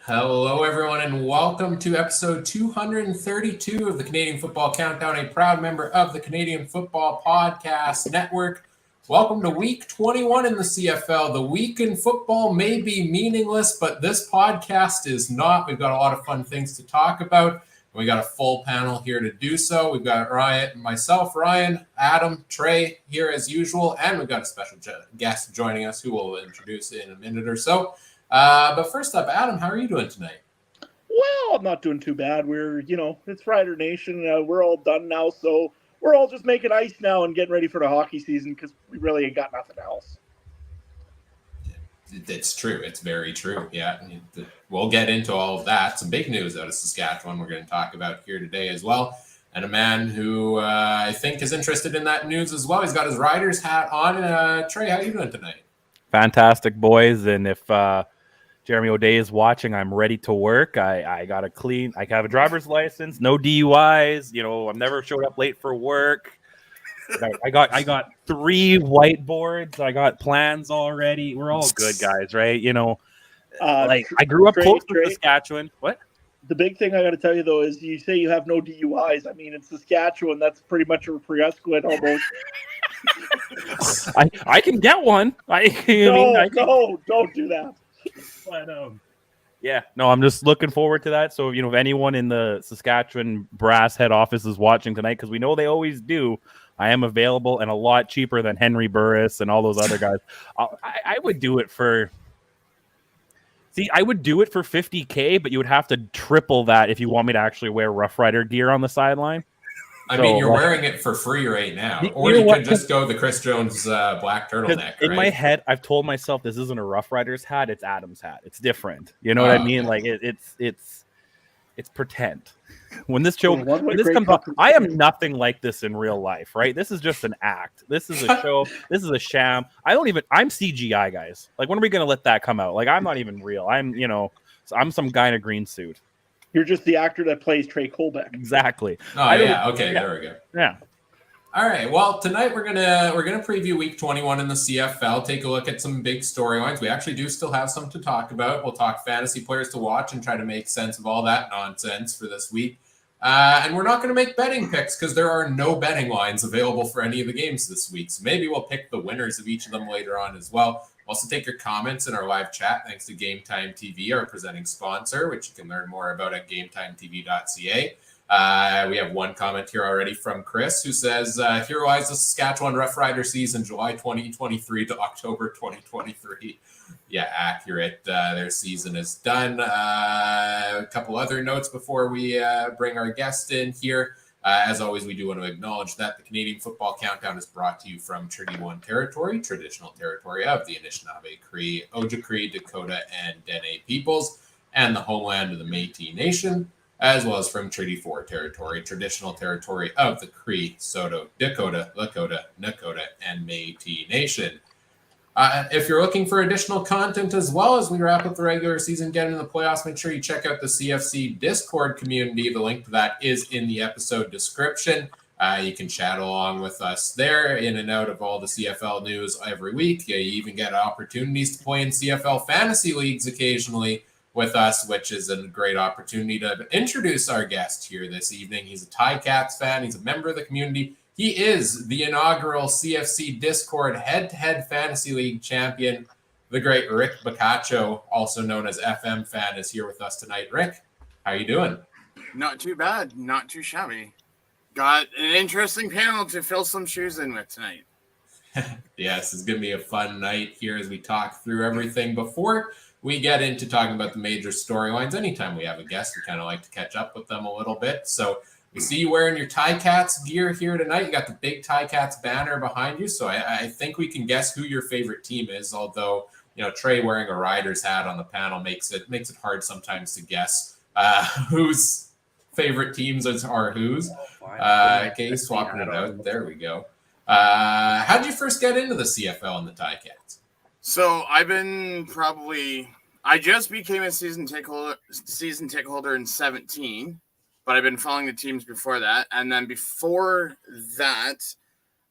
Hello, everyone, and welcome to episode 232 of the Canadian Football Countdown, a proud member of the Canadian Football Podcast Network. Welcome to week 21 in the CFL. The week in football may be meaningless, but this podcast is not. We've got a lot of fun things to talk about. We got a full panel here to do so. We've got myself, Ryan, Adam, Trey here as usual, and we've got a special guest joining us who we'll introduce in a minute or so. But first up, Adam, how are you doing tonight? Well, I'm not doing too bad. It's Rider Nation. We're all done now, so we're all just making ice now and getting ready for the hockey season because we really ain't got nothing else. It's true. It's very true. Yeah. We'll get into all of that. Some big news out of Saskatchewan we're going to talk about here today as well. And a man who I think is interested in that news as well. He's got his Riders hat on. Trey, how are you doing tonight? Fantastic, boys. And if Jeremy O'Day is watching, I'm ready to work. I got a clean. I have a driver's license, no DUIs. I've never showed up late for work. I got 3 whiteboards. I got plans already. We're all good, guys, right? I grew up close to Saskatchewan. What? The big thing I got to tell you, though, is you say you have no DUIs. I mean, in Saskatchewan, that's pretty much a prerequisite almost. I can get one. Don't do that. But, I'm just looking forward to that. So, if anyone in the Saskatchewan brass head office is watching tonight, because we know they always do, I am available and a lot cheaper than Henry Burris and all those other guys. I would do it for... See, I would do it for $50K, but you would have to triple that if you want me to actually wear Rough Rider gear on the sideline. I mean, you're wearing it for free right now. Or you can just go the Chris Jones black turtleneck. In my head, I've told myself this isn't a Rough Riders hat, it's Adam's hat. It's different. You know what I mean? Like it's pretend. When this comes out, I am nothing like this in real life, right? This is just an act. This is a show. This is a sham. I'm CGI, guys. Like, when are we gonna let that come out? Like, I'm not even real. I'm some guy in a green suit. You're just the actor that plays Trey Colbeck. Exactly. Oh, yeah. Okay, there we go. Yeah. All right. Well, tonight we're gonna preview week 21 in the CFL. Take a look at some big storylines. We actually do still have some to talk about. We'll talk fantasy players to watch and try to make sense of all that nonsense for this week. And we're not going to make betting picks because there are no betting lines available for any of the games this week. So maybe we'll pick the winners of each of them later on as well. Also take your comments in our live chat thanks to Game Time TV, our presenting sponsor, which you can learn more about at gametimetv.ca. We have one comment here already from Chris who says, here lies the Saskatchewan Rough Rider season, July 2023 to October 2023. Yeah, accurate. Their season is done. A couple other notes before we bring our guest in here. As always, we do want to acknowledge that the Canadian Football Countdown is brought to you from Treaty 1 territory, traditional territory of the Anishinaabe, Cree, Ojibwe, Dakota, and Dene peoples, and the homeland of the Métis Nation, as well as from Treaty 4 territory, traditional territory of the Cree, Saulteaux, Dakota, Lakota, Nakota, and Métis Nation. If you're looking for additional content as well as we wrap up the regular season, get into the playoffs, make sure you check out the CFC Discord community. The link to that is in the episode description. You can chat along with us there, in and out of all the CFL news every week. You even get opportunities to play in CFL fantasy leagues occasionally with us, which is a great opportunity to introduce our guest here this evening. He's a Ticats fan. He's a member of the community. He is the inaugural CFC Discord head-to-head fantasy league champion. The great Rick Boccaccio, also known as FM Fan, is here with us tonight. Rick, how are you doing? Not too bad. Not too shabby. Got an interesting panel to fill some shoes in with tonight. Yes, it's going to be a fun night here as we talk through everything. Before we get into talking about the major storylines, anytime we have a guest, we kind of like to catch up with them a little bit. So we see you wearing your Ticats gear here tonight. You got the big Ticats banner behind you. So I think we can guess who your favorite team is, although, Trey wearing a Riders hat on the panel makes it hard sometimes to guess whose favorite teams are whose. Okay, swapping it out. There we go. How did you first get into the CFL and the Ticats? So I just became a season ticket holder in 2017. But I've been following the teams before that. And then before that,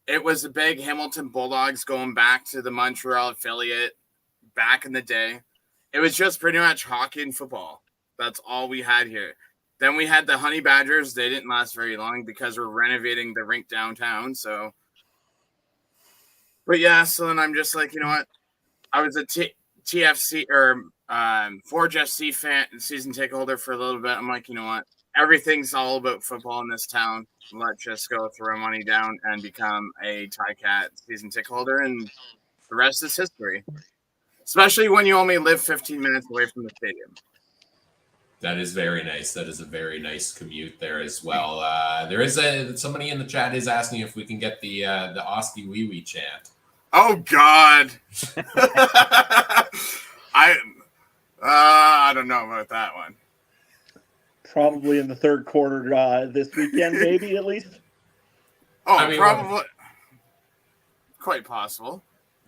it was the big Hamilton Bulldogs going back to the Montreal affiliate back in the day. it was just pretty much hockey and football. That's all we had here. Then we had the Honey Badgers. They didn't last very long because we're renovating the rink downtown. So, but yeah, so then I'm just like, you know what? I was a TFC or Forge FC season ticket holder for a little bit. I'm like, you know what? Everything's all about football in this town. Let's just go throw money down and become a Cat season ticket holder, and the rest is history. Especially when you only live 15 minutes away from the stadium. That is very nice. That is a very nice commute there as well. There is somebody in the chat is asking if we can get the Oski Wee Wee chant. Oh God. I don't know about that one. Probably in the third quarter this weekend, maybe at least. Oh, I mean, probably. Quite possible.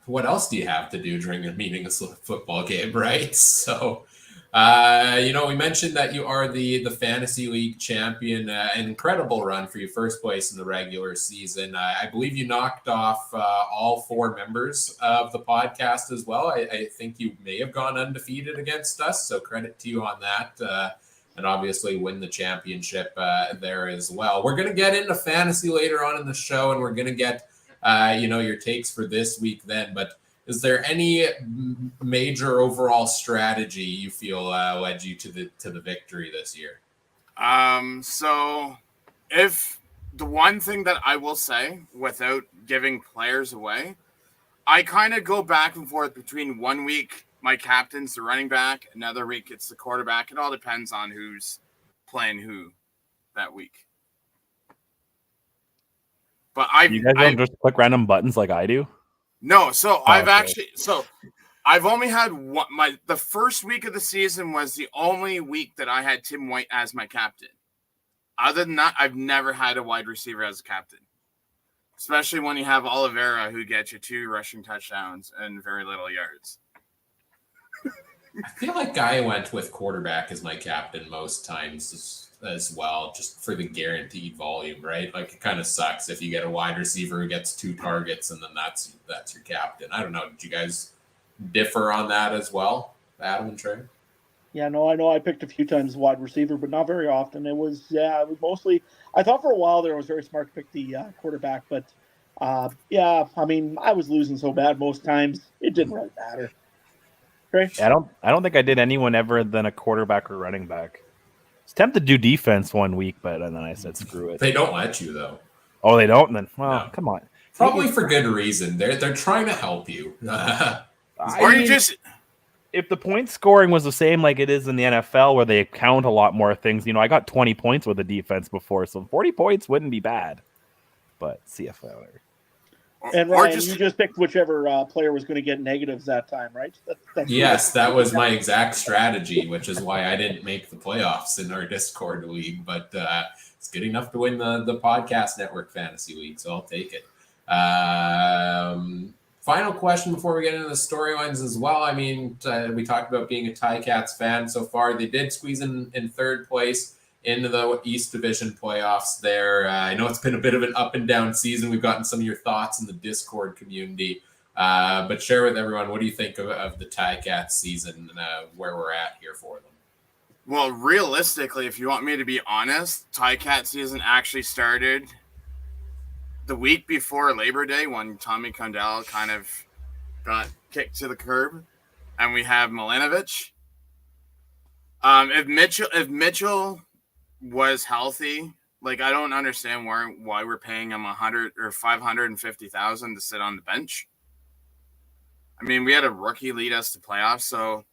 What else do you have to do during a meaningless football game, right? So, we mentioned that you are the Fantasy League champion. An incredible run for you, first place in the regular season. I believe you knocked off all 4 members of the podcast as well. I think you may have gone undefeated against us, so credit to you on that. And obviously win the championship there as well. We're going to get into fantasy later on in the show, and we're going to get your takes for this week then. But is there any major overall strategy you feel led you to the victory this year? So if the one thing that I will say without giving players away, I kind of go back and forth between 1 week my captain's the running back, another week it's the quarterback. It all depends on who's playing who that week. But you guys don't just click random buttons like I do? No, so I've only had one. The first week of the season was the only week that I had Tim White as my captain. Other than that, I've never had a wide receiver as a captain. Especially when you have Oliveira, who gets you 2 rushing touchdowns and very little yards. I feel like I went with quarterback as my captain most times as well, just for the guaranteed volume, right? Like, it kind of sucks if you get a wide receiver who gets 2 targets and then that's your captain. I don't know. Did you guys differ on that as well, Adam and Trey? Yeah, no, I know I picked a few times wide receiver, but not very often. It was mostly, I thought for a while there it was very smart to pick the quarterback, but I mean, I was losing so bad most times, it didn't really matter. Right? I don't think I did anyone ever than a quarterback or running back. I was tempted to do defense 1 week, but then I said screw it. They don't let you though. Oh, they don't? Then No. Come on. Probably for good reason. They're trying to help you. If the point scoring was the same like it is in the NFL, where they count a lot more things, I got 20 points with the defense before, so 40 points wouldn't be bad. But CFL. And Ryan, you just picked whichever player was going to get negatives that time, right? Yes, that was my exact strategy, which is why I didn't make the playoffs in our Discord league. But it's good enough to win the Podcast Network Fantasy League, so I'll take it. Final question before we get into the storylines as well. I mean, we talked about being a Ticats fan so far. They did squeeze in third place into the East Division playoffs there. I know it's been a bit of an up and down season. We've gotten some of your thoughts in the Discord community, but share with everyone, what do you think of the Ticats season and where we're at here for them? Well, realistically, if you want me to be honest, Ticats season actually started the week before Labor Day when Tommy Condell kind of got kicked to the curb, and we have Milanovic. If Mitchell was healthy, like, I don't understand why we're paying him $100,000 or $550,000 to sit on the bench. I mean, we had a rookie lead us to playoffs, so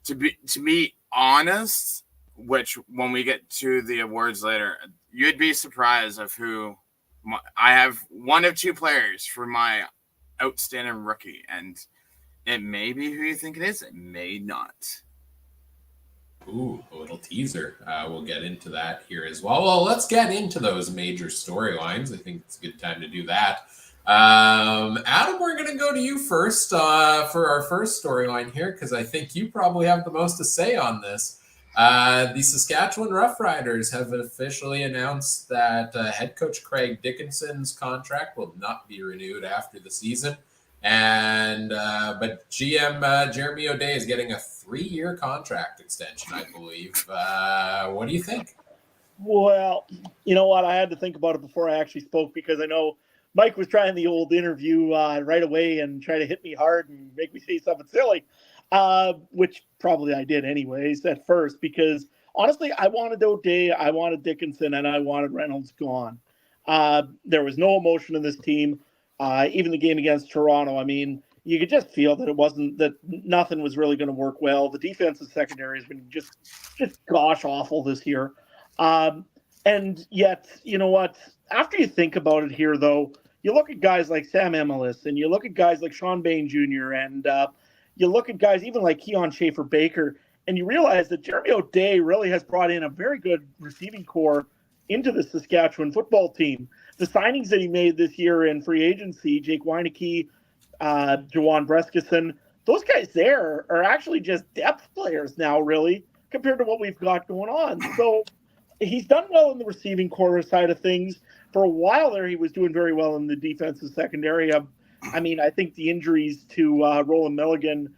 to be honest, which when we get to the awards later, you'd be surprised of who I have. One of 2 players for my outstanding rookie, and it may be who you think it is. It may not. Ooh, a little teaser. We'll get into that here as well. Well, let's get into those major storylines. I think it's a good time to do that. Adam, we're going to go to you first for our first storyline here, because I think you probably have the most to say on this. The Saskatchewan Roughriders have officially announced that head coach Craig Dickinson's contract will not be renewed after the season. And but GM Jeremy O'Day is getting a 3-year contract extension, I believe. What do you think? Well, you know what? I had to think about it before I actually spoke because I know Mike was trying the old interview right away and try to hit me hard and make me say something silly, which probably I did anyways at first because honestly, I wanted O'Day, I wanted Dickinson, and I wanted Reynolds gone. There was no emotion in this team. Even the game against Toronto, I mean, you could just feel that it wasn't that nothing was really going to work well. The defensive secondary has been just gosh awful this year. And yet, you know what? After you think about it here, though, you look at guys like Sam Emilus and you look at guys like Sean Bain Jr. and you look at guys even like Keon Schaefer-Baker, and you realize that Jeremy O'Day really has brought in a very good receiving core into the Saskatchewan football team. The signings that he made this year in free agency, Jake Weineke, Jawan Breskison, those guys there are actually just depth players now, really, compared to what we've got going on. So he's done well in the receiving core side of things. For a while there, he was doing very well in the defensive secondary. I mean, I think the injuries to Roland Milligan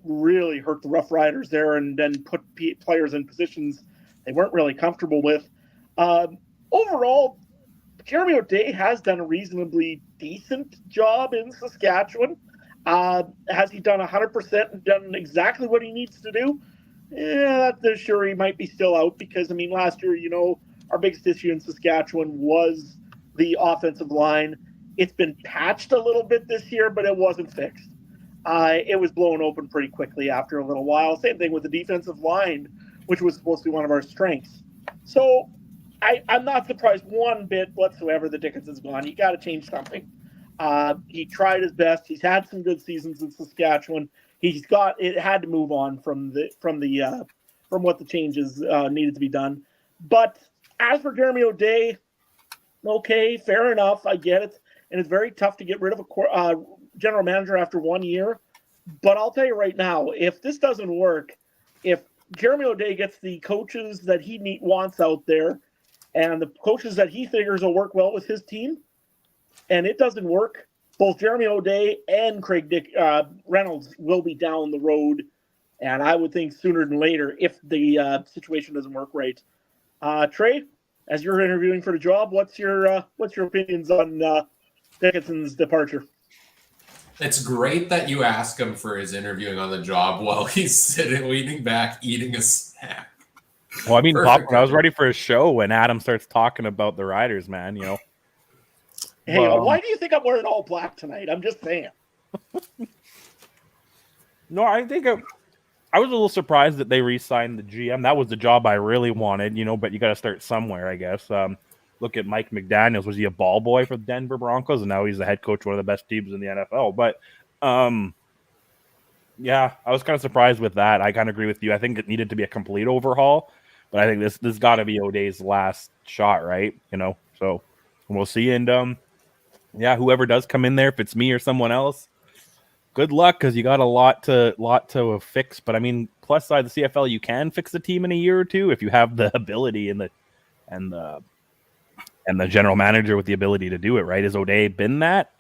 really hurt the Rough Riders there and then put players in positions they weren't really comfortable with. Overall, Jeremy O'Day has done a reasonably decent job in Saskatchewan. Has he done 100% and done exactly what he needs to do? Yeah, sure, he might be still out because, I mean, last year, you know, our biggest issue in Saskatchewan was the offensive line. It's been patched a little bit this year, but it wasn't fixed. It was blown open pretty quickly after a little while. Same thing with the defensive line, which was supposed to be one of our strengths. So I'm not surprised one bit whatsoever that Dickinson's gone. You got to change something. He tried his best. He's had some good seasons in Saskatchewan. It had to move on from what the changes needed to be done. But as for Jeremy O'Day, okay, fair enough. I get it. And it's very tough to get rid of a general manager after 1 year. But I'll tell you right now, if this doesn't work, if Jeremy O'Day gets the coaches that he wants out there and the coaches that he figures will work well with his team, and it doesn't work, both Jeremy O'Day and Craig Reynolds will be down the road, and I would think sooner than later if the situation doesn't work right. Trey, as you're interviewing for the job, what's your opinions on Dickinson's departure? It's great that you ask him for his interviewing on the job while he's sitting, leaning back, eating a snack. Well, I mean, I was ready for a show when Adam starts talking about the Riders, man, you know. Hey, why do you think I'm wearing all black tonight? I'm just saying. No, I think I was a little surprised that they re-signed the GM. That was the job I really wanted, you know, but you got to start somewhere, I guess. Look at Mike McDaniels. Was he a ball boy for the Denver Broncos? And now he's the head coach of one of the best teams in the NFL. But, yeah, I was kind of surprised with that. I kind of agree with you. I think it needed to be a complete overhaul. But I think this got to be O'Day's last shot, right? You know, so we'll see. And, yeah, whoever does come in there, if it's me or someone else, good luck because you got a lot to fix. But, I mean, plus side the CFL, you can fix the team in a year or two if you have the ability and the general manager with the ability to do it, right? Has O'Day been that?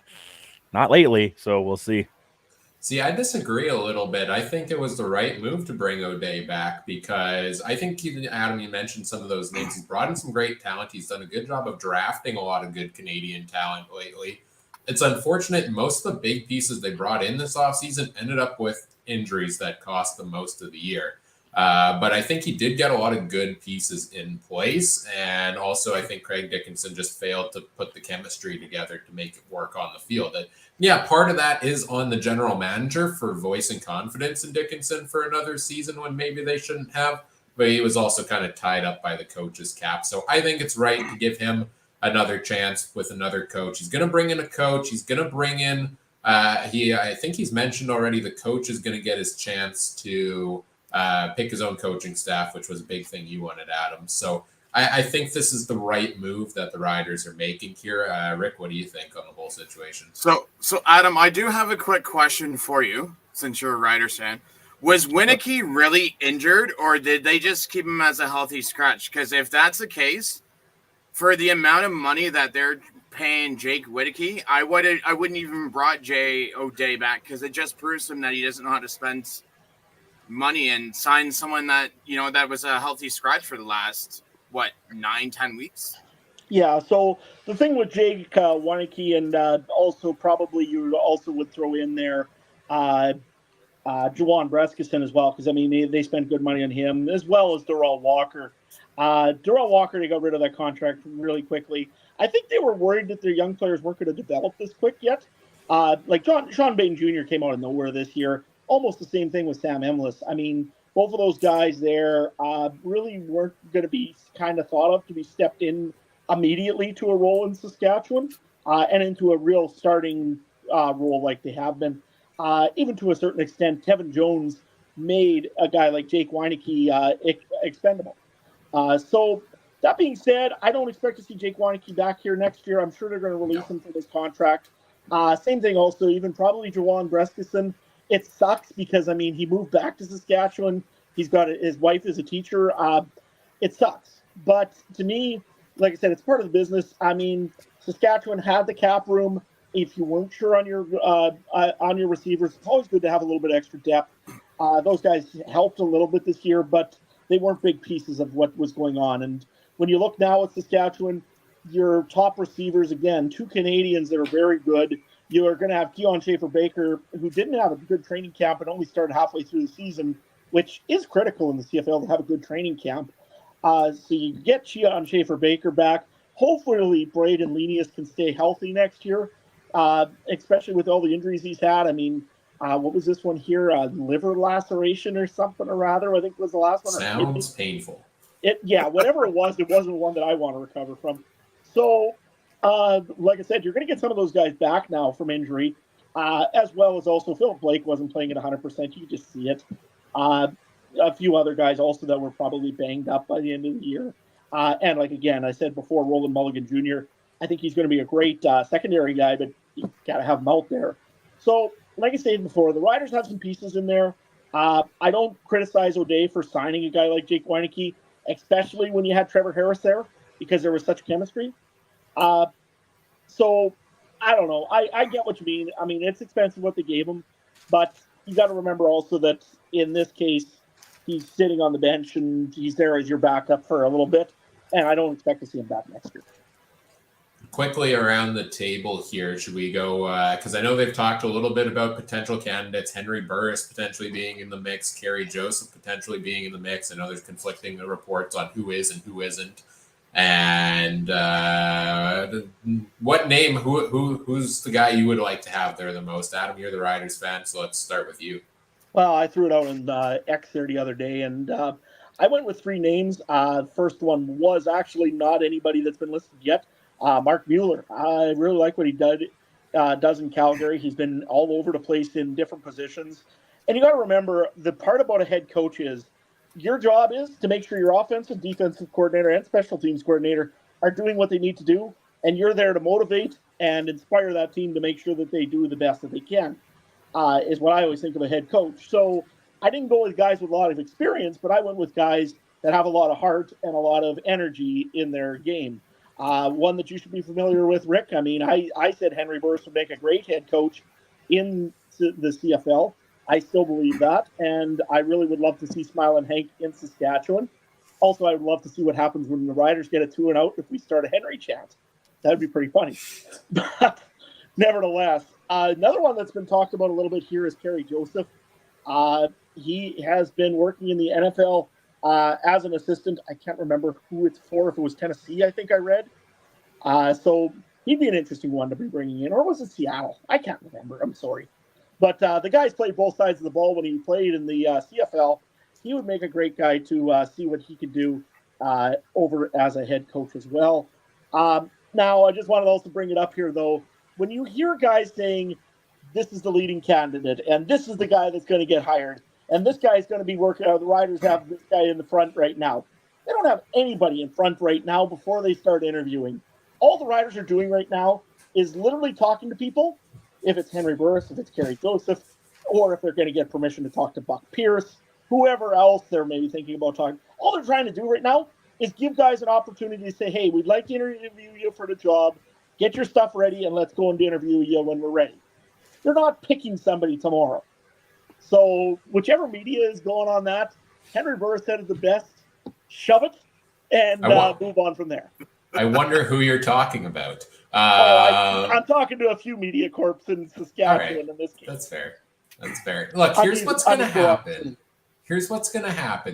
Not lately, so we'll see. See, I disagree a little bit. I think it was the right move to bring O'Day back because I think, Adam, you mentioned some of those names. He's brought in some great talent. He's done a good job of drafting a lot of good Canadian talent lately. It's unfortunate most of the big pieces they brought in this offseason ended up with injuries that cost them most of the year. But I think he did get a lot of good pieces in place. And also, I think Craig Dickinson just failed to put the chemistry together to make it work on the field. And yeah, part of that is on the general manager for voicing confidence in Dickinson for another season when maybe they shouldn't have. But he was also kind of tied up by the coach's cap. So I think it's right to give him another chance with another coach. He's going to bring in a coach. He's going to bring in I think he's mentioned already the coach is going to get his chance to pick his own coaching staff, which was a big thing you wanted, Adam. So I think this is the right move that the Riders are making here. Rick, what do you think on the whole situation? So Adam, I do have a quick question for you since you're a Riders fan. Was Weineke really injured or did they just keep him as a healthy scratch? Because if that's the case, for the amount of money that they're paying Jake Whittaker, I wouldn't even brought Jay O'Day back because it just proves him that he doesn't know how to spend money and sign someone that that was a healthy scratch for the last 9-10 weeks. Yeah, so the thing with Jake Weineke, and also probably you also would throw in there Juwan Breskison as well, because I mean they spent good money on him, as well as Darrell Walker. Darrell Walker, they got rid of that contract really quickly. I think they were worried that their young players weren't going to develop this quick yet. Like Sean Bain Jr. came out of nowhere this year. Almost the same thing with Sam Emlis. I mean, both of those guys there really weren't going to be kind of thought of to be stepped in immediately to a role in Saskatchewan and into a real starting role like they have been. Even to a certain extent, Kevin Jones made a guy like Jake Weineke expendable. So that being said, I don't expect to see Jake Weineke back here next year. I'm sure they're going to release him for this contract. Same thing also, even probably Juwan Breskison. It sucks because, I mean, he moved back to Saskatchewan. He's got his wife is a teacher. It sucks. But to me, like I said, it's part of the business. I mean, Saskatchewan had the cap room. If you weren't sure on your receivers, it's always good to have a little bit extra depth. Those guys helped a little bit this year, but they weren't big pieces of what was going on. And when you look now at Saskatchewan, your top receivers, again, 2 Canadians that are very good. You are going to have Keon Schaefer-Baker, who didn't have a good training camp and only started halfway through the season, which is critical in the CFL to have a good training camp. So you get Keon Schaefer-Baker back. Hopefully, Braden Lenius can stay healthy next year. Especially with all the injuries he's had. I mean, what was this one here? Liver laceration or something or rather, I think was the last one. Sounds painful. Whatever it wasn't one that I want to recover from. So, like I said, you're going to get some of those guys back now from injury, as well as also Philip Blake wasn't playing at 100%. You just see it. A few other guys also that were probably banged up by the end of the year. And like, again, I said before, Roland Mulligan Jr., I think he's going to be a great secondary guy, but you got to have him out there. So, like I said before, the Riders have some pieces in there. I don't criticize O'Day for signing a guy like Jake Weineke, especially when you had Trevor Harris there, because there was such chemistry. So, I don't know. I get what you mean. I mean, it's expensive what they gave him, but you got to remember also that in this case, he's sitting on the bench and he's there as your backup for a little bit, and I don't expect to see him back next year. Quickly around the table here, should we go? Because I know they've talked a little bit about potential candidates. Henry Burris potentially being in the mix, Kerry Joseph potentially being in the mix. I know there's conflicting reports on who is and who isn't. And what name? Who's the guy you would like to have there the most? Adam, you're the Riders fan, so let's start with you. Well, I threw it out in X there the other day, and I went with 3 names. First one was actually not anybody that's been listed yet. Mark Mueller. I really like what he does in Calgary. He's been all over the place in different positions. And you got to remember, the part about a head coach is your job is to make sure your offensive, defensive coordinator, and special teams coordinator are doing what they need to do. And you're there to motivate and inspire that team to make sure that they do the best that they can, is what I always think of a head coach. So I didn't go with guys with a lot of experience, but I went with guys that have a lot of heart and a lot of energy in their game. One that you should be familiar with, Rick. I mean, I said Henry Burris would make a great head coach in the CFL. I still believe that, and I really would love to see Smiling Hank in Saskatchewan. Also, I would love to see what happens when the Riders get a 2-0 if we start a Henry chant. That would be pretty funny. But nevertheless, another one that's been talked about a little bit here is Kerry Joseph. He has been working in the NFL as an assistant. I can't remember who it's for, if it was Tennessee, I think I read. So he'd be an interesting one to be bringing in. Or was it Seattle? I can't remember. I'm sorry. But the guy's played both sides of the ball when he played in the CFL. He would make a great guy to see what he could do over as a head coach as well. Now, I just wanted also to bring it up here, though. When you hear guys saying, this is the leading candidate, and this is the guy that's going to get hired, and this guy is going to be working out, the Riders have this guy in the front right now. They don't have anybody in front right now before they start interviewing. All the Riders are doing right now is literally talking to people, if it's Henry Burris, if it's Kerry Joseph, or if they're going to get permission to talk to Buck Pierce, whoever else they're maybe thinking about talking. All they're trying to do right now is give guys an opportunity to say, hey, we'd like to interview you for the job, get your stuff ready, and let's go and interview you when we're ready. They're not picking somebody tomorrow. So whichever media is going on that, Henry Burr said it the best. Shove it and move on from there. I wonder who you're talking about. I'm talking to a few media corps in Saskatchewan in this case. That's fair. Look, here's what's going to happen.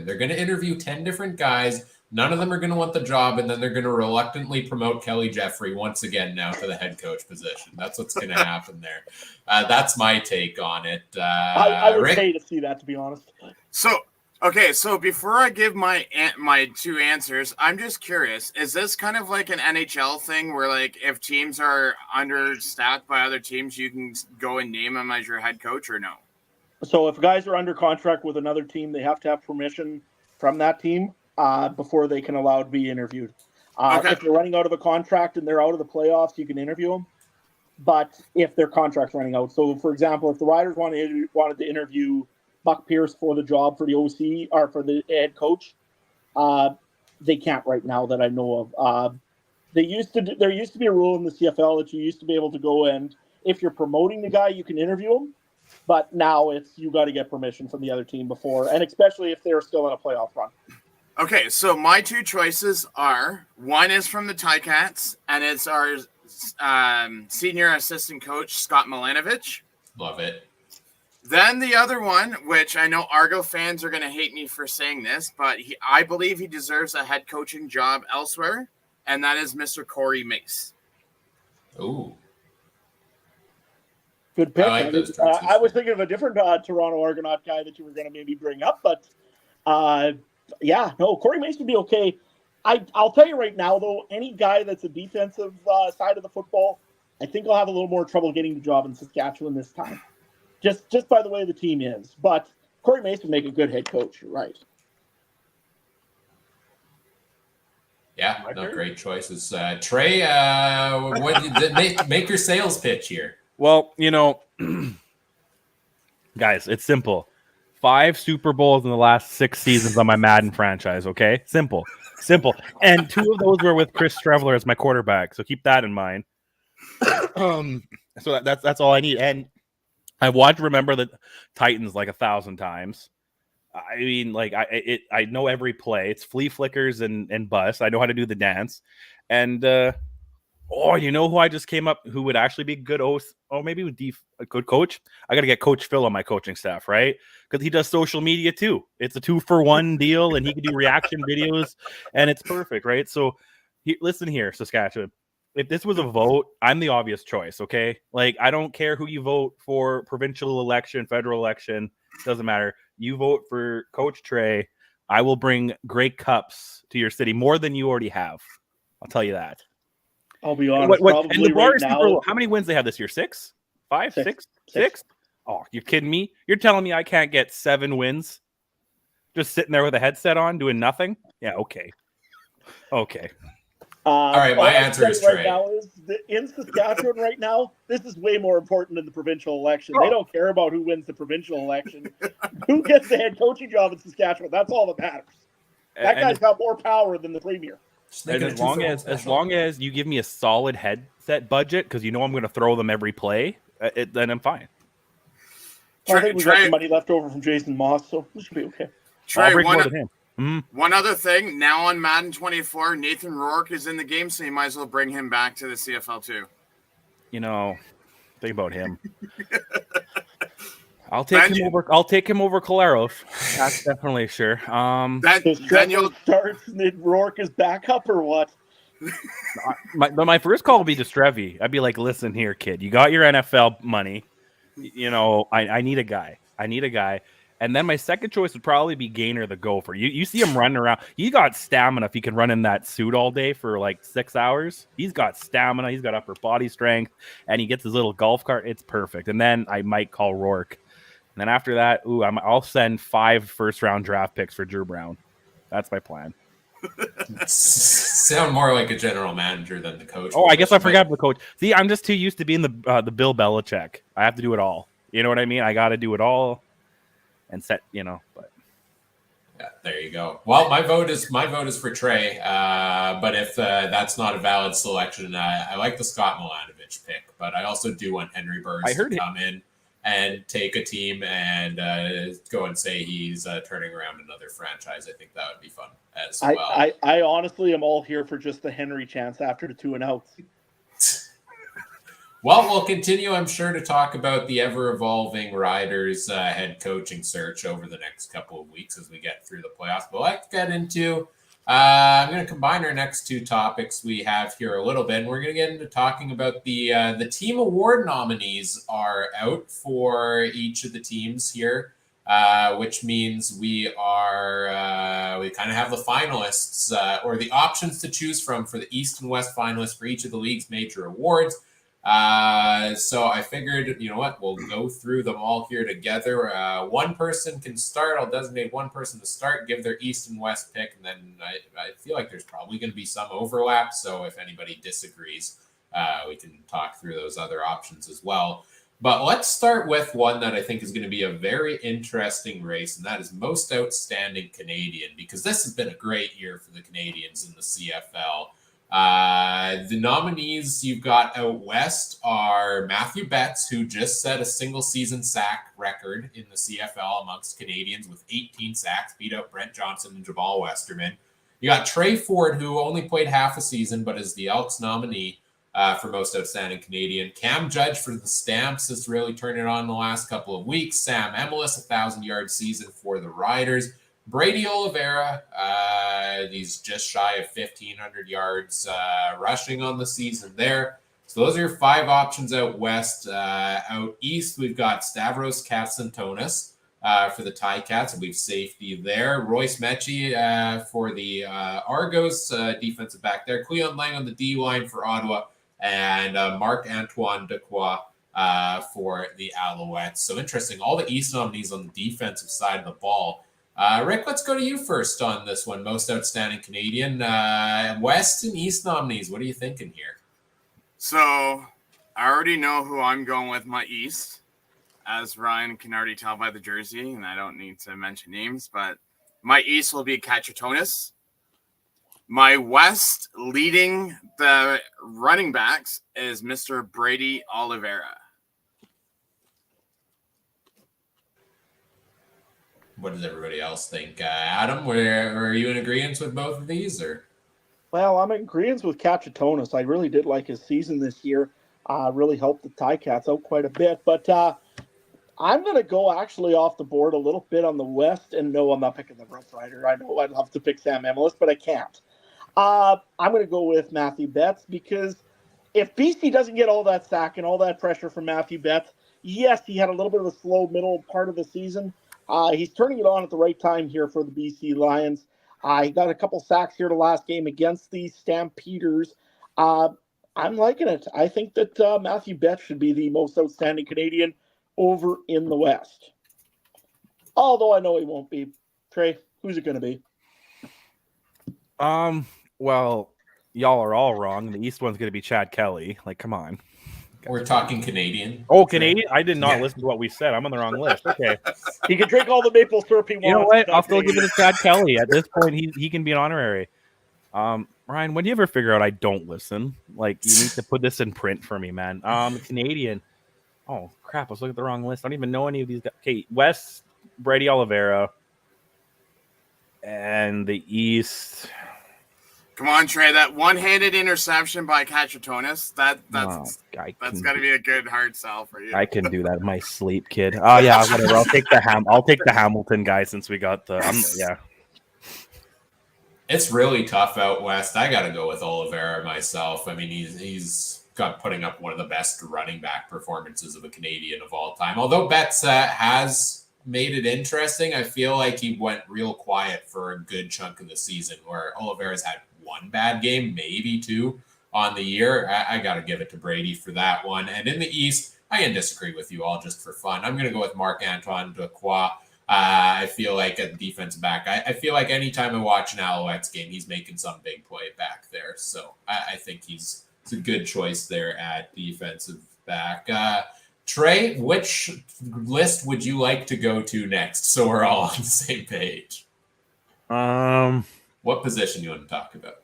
They're going to interview 10 different guys. None of them are going to want the job, and then they're going to reluctantly promote Kelly Jeffrey once again now to the head coach position. That's what's going to happen there. That's my take on it. I would pay to see that, to be honest. So before I give my two answers, I'm just curious, is this kind of like an NHL thing where, like, if teams are understaffed by other teams, you can go and name them as your head coach, or no? So if guys are under contract with another team, they have to have permission from that team before they can allow to be interviewed. If they're running out of a contract and they're out of the playoffs, you can interview them. But if their contract's running out, so for example, if the Riders wanted to interview Buck Pierce for the job for the OC or for the head coach, they can't right now that I know of. There used to be a rule in the CFL that you used to be able to go, and if you're promoting the guy, you can interview him. But now you got to get permission from the other team before, and especially if they're still in a playoff run. Okay, so my two choices are, one is from the Ticats, and it's our senior assistant coach, Scott Milanovic. Love it. Then the other one, which I know Argo fans are going to hate me for saying this, but I believe he deserves a head coaching job elsewhere, and that is Mr. Corey Mace. Ooh. Good pick. I like those choices. I was thinking of a different Toronto Argonaut guy that you were going to maybe bring up, but Corey Mace would be okay. I'll tell you right now, though, any guy that's a defensive side of the football, I think I'll have a little more trouble getting the job in Saskatchewan this time. Just by the way the team is. But Corey Mace would make a good head coach. You're right. Yeah, great choices. Trey, make your sales pitch here. Well, guys, it's simple. 5 Super Bowls in the last 6 seasons on my Madden franchise, okay? Simple. And 2 of those were with Chris Streveler as my quarterback, so keep that in mind. So that's all I need. And I've watched Remember the Titans like 1,000 times. I mean, like I know every play. It's flea flickers and bust. I know how to do the dance. And you know who I just came up who would actually be good maybe a good coach? I got to get Coach Phil on my coaching staff, right? Because he does social media too. It's a 2-for-1 deal, and he can do reaction videos, and it's perfect, right? So listen here, Saskatchewan. If this was a vote, I'm the obvious choice, okay? Like, I don't care who you vote for, provincial election, federal election, doesn't matter. You vote for Coach Trey, I will bring great cups to your city, more than you already have. I'll tell you that. I'll be honest. And the Bar now, how many wins they have this year? 6? 5? 6? Oh, you kidding me? You're telling me I can't get 7 wins just sitting there with a headset on doing nothing? Yeah, okay. All right, my answer is Trey. Right now is in Saskatchewan right now, this is way more important than the provincial election. They don't care about who wins the provincial election. Who gets the head coaching job in Saskatchewan? That's all that matters. That guy's got more power than the premier. And as long as you give me a solid headset budget, because you know I'm going to throw them every play, then I'm fine. I think we got some money left over from Jason Moss, so we should be okay. Trey, one other thing. Now on Madden 24, Nathan Rourke is in the game, so you might as well bring him back to the CFL too. Think about him. I'll take him over Collaros. That's definitely sure. Daniel starts and Rourke is back up or what? My first call would be to Strevy. I'd be like, listen here, kid. You got your NFL money. I need a guy. And then my second choice would probably be Gainer the Gopher. You see him running around. He got stamina if he can run in that suit all day for like 6 hours. He's got stamina. He's got upper body strength. And he gets his little golf cart. It's perfect. And then I might call Rourke. And then after that, I'll send 5 first-round draft picks for Drew Brown. That's my plan. Sound more like a general manager than the coach. Oh, I guess I forgot the coach. See, I'm just too used to being the Bill Belichick. I have to do it all. You know what I mean? I got to do it all and set, but. Yeah, there you go. Well, my vote is for Trey. But if that's not a valid selection, I like the Scott Milanovic pick. But I also do want Henry Burns to come in and take a team and go and say he's turning around another franchise. I think that would be fun as well. I honestly am all here for just the Henry chance after the 2-0. Well, we'll continue, I'm sure, to talk about the ever-evolving Riders head coaching search over the next couple of weeks as we get through the playoffs. But let's get into I'm going to combine our next two topics we have here a little bit. And we're going to get into talking about the team award nominees are out for each of the teams here, which means we kind of have the finalists or the options to choose from for the East and West finalists for each of the league's major awards. So I figured, you know what, we'll go through them all here together. One person can start. I'll designate one person to start, give their East and West pick, and then I feel like there's probably going to be some overlap. So if anybody disagrees, we can talk through those other options as well. But let's start with one that I think is going to be a very interesting race, and that is most outstanding Canadian, because this has been a great year for the Canadians in the CFL. The nominees you've got out west are Matthew Betts, who just set a single season sack record in the CFL amongst Canadians with 18 sacks, beat out Brent Johnson and Jamal Westerman. You got Trey Ford, who only played half a season, but is the Elks nominee for most outstanding Canadian. Cam Judge for the Stamps has really turned it on the last couple of weeks. Sam Emelis, 1,000-yard season for the Riders. Brady Oliveira, he's just shy of 1,500 yards rushing on the season there. So those are your five options out west. Out east, we've got Stavros Katsantonis for the Ticats. We've safety there. Royce Mechie for the Argos, defensive back there. Cleon Lang on the D-line for Ottawa. And Marc-Antoine Dequoy for the Alouettes. So interesting. All the East nominees on the defensive side of the ball. Rick, let's go to you first on this one. Most outstanding Canadian. West and East nominees. What are you thinking here? So I already know who I'm going with my East, as Ryan can already tell by the jersey, and I don't need to mention names, but my East will be Katchatonis. My West leading the running backs is Mr. Brady Oliveira. What does everybody else think? Adam, are you in agreement with both of these? Or? Well, I'm in agreement with Katchatonis. I really did like his season this year. Really helped the Ticats out quite a bit. But I'm going to go actually off the board a little bit on the West. And no, I'm not picking the Rough Rider. I know I'd love to pick Sam Emelis, but I can't. I'm going to go with Matthew Betts, because if BC doesn't get all that sack and all that pressure from Matthew Betts, yes, he had a little bit of a slow middle part of the season. He's turning it on at the right time here for the BC Lions. He got a couple sacks here the last game against the Stampeders. I'm liking it. I think that Matthew Betts should be the most outstanding Canadian over in the West. Although I know he won't be. Trey, who's it going to be? Well, y'all are all wrong. The East one's going to be Chad Kelly. Like, come on. We're talking Canadian. Oh, Canadian? I did not listen to what we said. I'm on the wrong list. Okay. He can drink all the maple syrup he wants. You know what? I'll still give it to Chad Kelly. At this point, he can be an honorary. Ryan, when do you ever figure out I don't listen? Like, you need to put this in print for me, man. Canadian. Oh, crap. I was looking at the wrong list. I don't even know any of these guys. Okay, West, Brady Oliveira. And the East... Come on, Trey. That one-handed interception by Katchatonis, that's got to be a good hard sell for you. I can do that in my sleep, kid. Oh yeah, whatever. I'll take the Hamilton guy since we got the yeah. It's really tough out west. I got to go with Oliveira myself. I mean, he's got putting up one of the best running back performances of a Canadian of all time. Although Betts has made it interesting, I feel like he went real quiet for a good chunk of the season, where Oliveira's had one bad game, maybe two on the year. I got to give it to Brady for that one. And in the East, I can disagree with you all just for fun. I'm going to go with Marc-Antoine Dequoy. I feel like at defense back, I feel like anytime I watch an Alouettes game, he's making some big play back there. So I think it's a good choice there at defensive back. Trey, which list would you like to go to next so we're all on the same page? What position you want to talk about?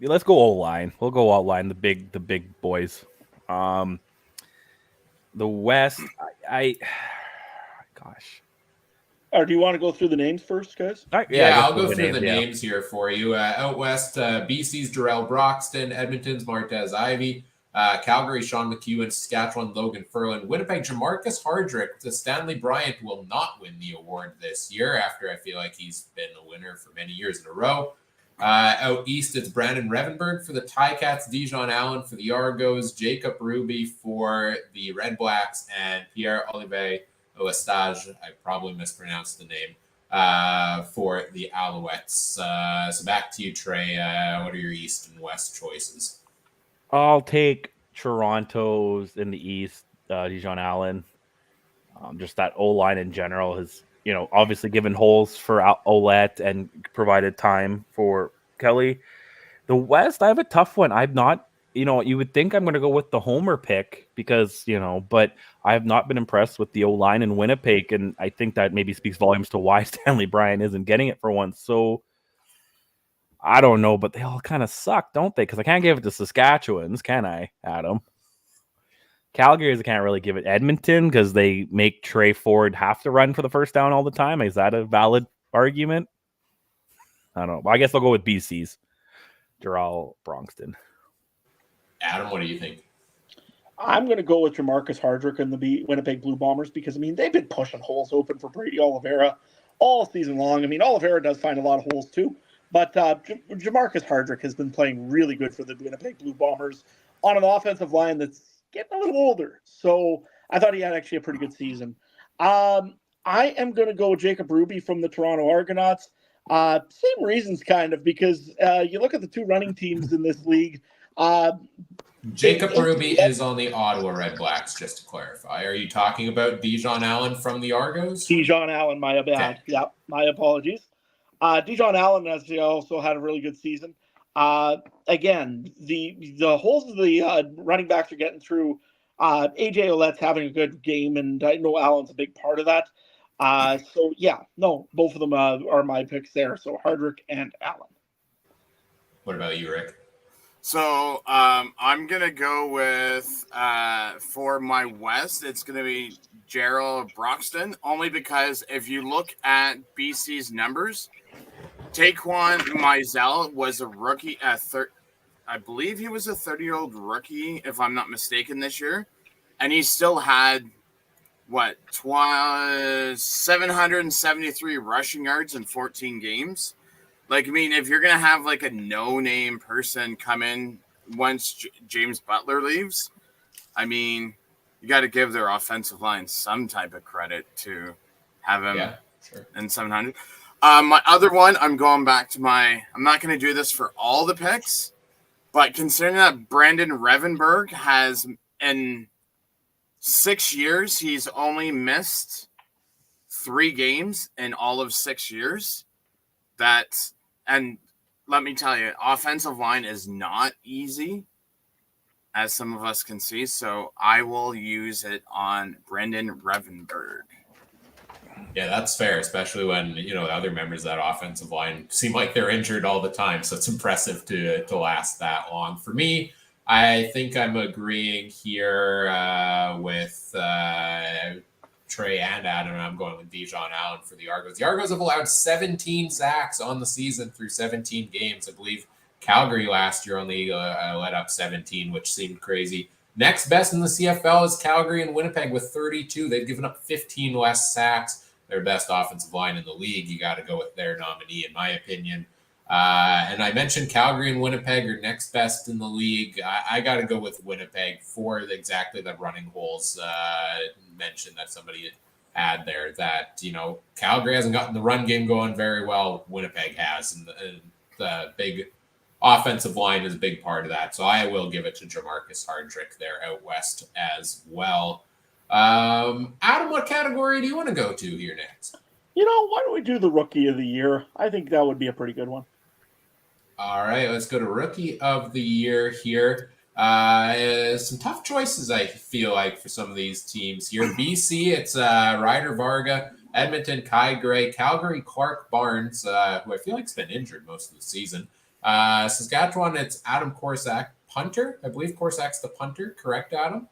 Let's go O-line. We'll go O-line, the big boys. The West, I gosh. Or do you want to go through the names first, guys? I Yeah, guess I'll go through the yeah. names here for you. Out west, BC's Darrell Broxton, Edmonton's Martez Ivey, Calgary, Sean McEwen, Saskatchewan, Logan Furlan, Winnipeg, Jamarcus Hardrick. The Stanley Bryant will not win the award this year after I feel like he's been a winner for many years in a row. Out east, it's Brandon Revenberg for the Ticats, Dijon Allen for the Argos, Jacob Ruby for the Red Blacks, and Pierre-Olivier Ouestage, I probably mispronounced the name, for the Alouettes. So back to you, Trey. What are your East and West choices? I'll take Toronto's in the East, Dijon Allen. Just that O-line in general has, obviously given holes for Olette and provided time for Kelly. The West, I have a tough one. I'm not, you would think I'm going to go with the Homer pick because, but I have not been impressed with the O-line in Winnipeg. And I think that maybe speaks volumes to why Stanley Bryant isn't getting it for once. So I don't know, but they all kind of suck, don't they? Because I can't give it to Saskatchewan's, can I, Adam? Calgary's, I can't really give it. Edmonton, because they make Trey Ford have to run for the first down all the time. Is that a valid argument? I don't know. I guess I'll go with BC's. Darrell Broxton. Adam, what do you think? I'm going to go with Jamarcus Hardrick and the Winnipeg Blue Bombers because, they've been pushing holes open for Brady Oliveira all season long. Oliveira does find a lot of holes too, but Jamarcus Hardrick has been playing really good for the Winnipeg Blue Bombers on an offensive line that's getting a little older. So I thought he had actually a pretty good season. I am going to go with Jacob Ruby from the Toronto Argonauts. Same reasons, kind of, because you look at the two running teams in this league. Jacob Ruby is on the Ottawa Red Blacks, just to clarify. Are you talking about Dijon Allen from the Argos? Dijon Allen, my bad. Okay. Yeah, my apologies. Dijon Allen has also had a really good season. Again, the holes of the running backs are getting through. AJ Olette's having a good game, and I know Allen's a big part of that. So yeah, no, both of them are my picks there. So Hardrick and Allen. What about you, Rick? So I'm gonna go with for my West, it's gonna be Gerald Broxton, only because if you look at BC's numbers, Taquan Mizell was a rookie at I believe he was a 30-year-old rookie, if I'm not mistaken, this year, and he still had 773 rushing yards in 14 games. If you're going to have a no-name person come in once James Butler leaves, you got to give their offensive line some type of credit to have him in 700. My other one, I'm going back to I'm not going to do this for all the picks, but considering that Brandon Revenberg has, in 6 years, he's only missed 3 games in all of 6 years. And let me tell you, offensive line is not easy, as some of us can see. So I will use it on Brandon Revenberg. Yeah, that's fair, especially when, the other members of that offensive line seem like they're injured all the time. So it's impressive to last that long. For me, I think I'm agreeing here with Trey and Adam, and I'm going with Dijon Allen for the Argos. The Argos have allowed 17 sacks on the season through 17 games. I believe Calgary last year only let up 17, which seemed crazy. Next best in the CFL is Calgary and Winnipeg with 32. They've given up 15 less sacks. Their best offensive line in the league. You got to go with their nominee, in my opinion. And I mentioned Calgary and Winnipeg are next best in the league. I got to go with Winnipeg for exactly the running holes mentioned that somebody had there. That, Calgary hasn't gotten the run game going very well. Winnipeg has. And the big offensive line is a big part of that. So I will give it to Jamarcus Hardrick there out west as well. Adam, what category do you want to go to here next? Why don't we do the Rookie of the Year? I think that would be a pretty good one. All right, let's go to Rookie of the Year here. Some tough choices, I feel like, for some of these teams here. BC, it's Ryder Varga. Edmonton, Kai Gray. Calgary, Clark Barnes, who I feel like has been injured most of the season. Saskatchewan, it's Adam Korsak, punter. I believe Korsak's the punter. Correct, Adam?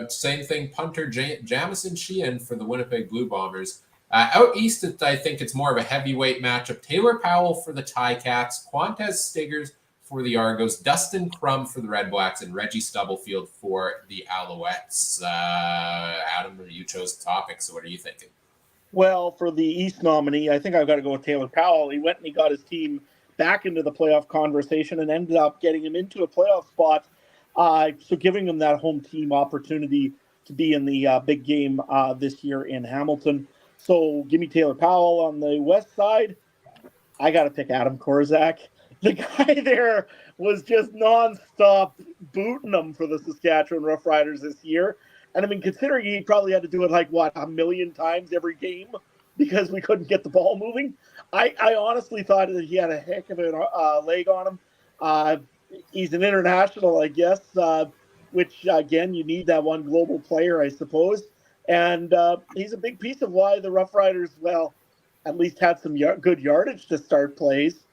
Same thing, punter Jamison Sheehan for the Winnipeg Blue Bombers. Out east, I think it's more of a heavyweight matchup. Taylor Powell for the Ticats, Quantez Stiggers for the Argos, Dustin Crum for the Red Blacks, and Reggie Stubblefield for the Alouettes. Adam, you chose the topic, so what are you thinking? Well, for the East nominee, I think I've got to go with Taylor Powell. He went and he got his team back into the playoff conversation and ended up getting him into a playoff spot. So giving him that home team opportunity to be in the big game this year in Hamilton. So give me Taylor Powell on the west side. I got to pick Adam Korsak. The guy there was just nonstop booting them for the Saskatchewan Roughriders this year. And I mean, considering he probably had to do it like, what, 1 million times every game because we couldn't get the ball moving. I honestly thought that he had a heck of a leg on him. He's an international, I guess, which, again, you need that one global player, I suppose. And he's a big piece of why the Roughriders, well, at least had some good yardage to start plays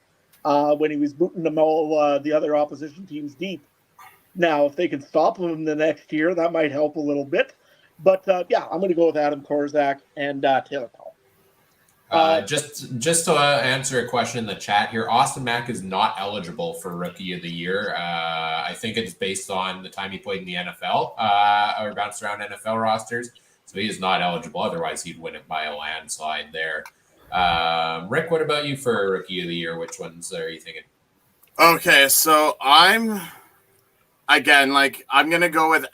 when he was booting them all the other opposition teams deep. Now, if they can stop him the next year, that might help a little bit. But, yeah, I'm going to go with Adam Korsak and Taylor Powell. Just to answer a question in the chat here, Austin Mack is not eligible for Rookie of the Year. I think it's based on the time he played in the NFL or bounced around NFL rosters. So he is not eligible. Otherwise, he'd win it by a landslide there. Rick, what about you for Rookie of the Year? Which ones are you thinking? Okay, so I'm going to go with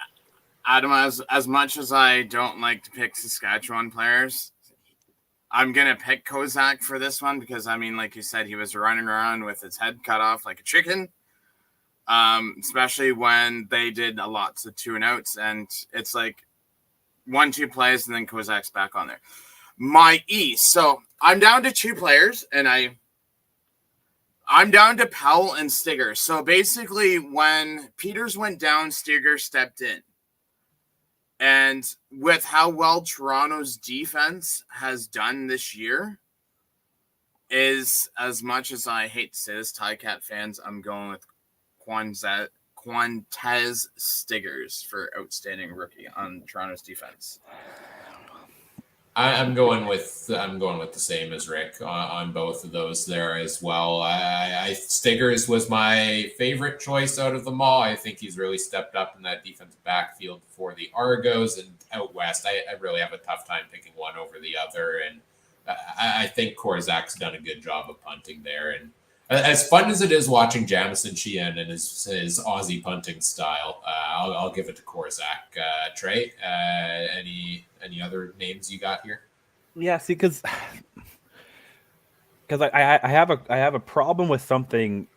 Adam as much as I don't like to pick Saskatchewan players. I'm going to pick Korsak for this one because, I mean, like you said, he was running around with his head cut off like a chicken, especially when they did lots of 2-and-outs, and it's like 1-2 plays, and then Kozak's back on there. My East. So I'm down to 2 players, and I'm down to Powell and Stigger. So basically, when Peters went down, Stigger stepped in. And with how well Toronto's defense has done this year, is as much as I hate to say this, Ticat fans, I'm going with Quantez Stiggers for outstanding rookie on Toronto's defense. I'm going with the same as Rick on both of those there as well. Stiggers was my favorite choice out of them all. I think he's really stepped up in that defensive backfield for the Argos, and out west, I really have a tough time picking one over the other. And I think Korsak's done a good job of punting there. And as fun as it is watching Jamison Sheehan and his Aussie punting style, I'll give it to Korsak. Trey, any other names you got here? Yeah, see, because I have a problem with something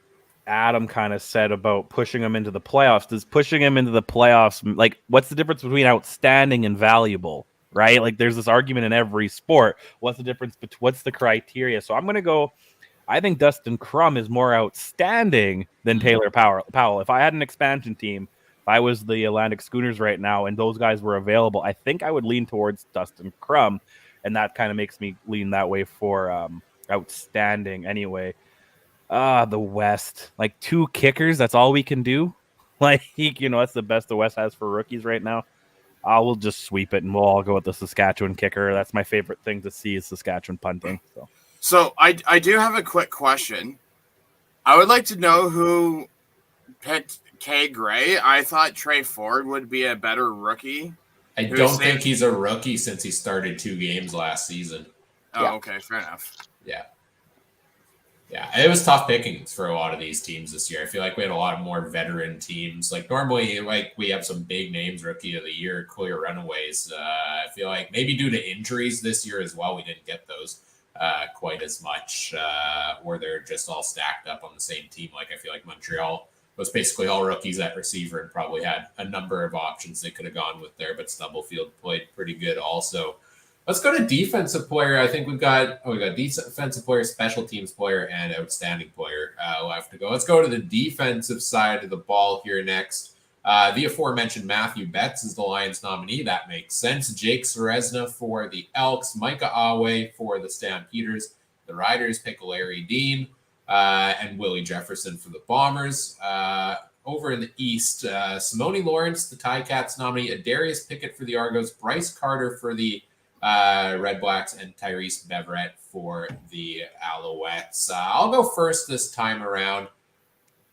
Adam kind of said about pushing him into the playoffs. Does pushing him into the playoffs, like, what's the difference between outstanding and valuable, right? Like, there's this argument in every sport. What's the difference between, what's the criteria? So I'm going to go, I think Dustin Crum is more outstanding than Taylor Powell. If I had an expansion team, if I was the Atlantic Schooners right now and those guys were available, I think I would lean towards Dustin Crum, and that kind of makes me lean that way for outstanding anyway. The West, like 2 kickers, that's all we can do. Like, that's the best the West has for rookies right now. We'll just sweep it and we'll all go with the Saskatchewan kicker. That's my favorite thing to see is Saskatchewan punting. So I do have a quick question. I would like to know who picked K. Gray. I thought Trey Ford would be a better rookie. I don't think he's a rookie since he started 2 games last season. Oh, Yeah. Okay, fair enough. Yeah, it was tough pickings for a lot of these teams this year. I feel like we had a lot more veteran teams. Like normally, like we have some big names, Rookie of the Year, clear runaways. I feel like maybe due to injuries this year as well, we didn't get those quite as much, or they're just all stacked up on the same team. Like I feel like Montreal was basically all rookies at receiver and probably had a number of options they could have gone with there, but Stubblefield played pretty good also. Let's go to defensive player. I think we've got defensive player, special teams player, and outstanding player left to go. Let's go to the defensive side of the ball here next. The aforementioned Matthew Betts is the Lions nominee. That makes sense. Jake Seresna for the Elks. Micah Awe for the Stampeders. The Riders pick Larry Dean and Willie Jefferson for the Bombers. Over in the East, Simone Lawrence, the Ticats nominee. Adarius Pickett for the Argos. Bryce Carter for the Red Blacks, and Tyrese Beverett for the Alouettes. I'll go first this time around.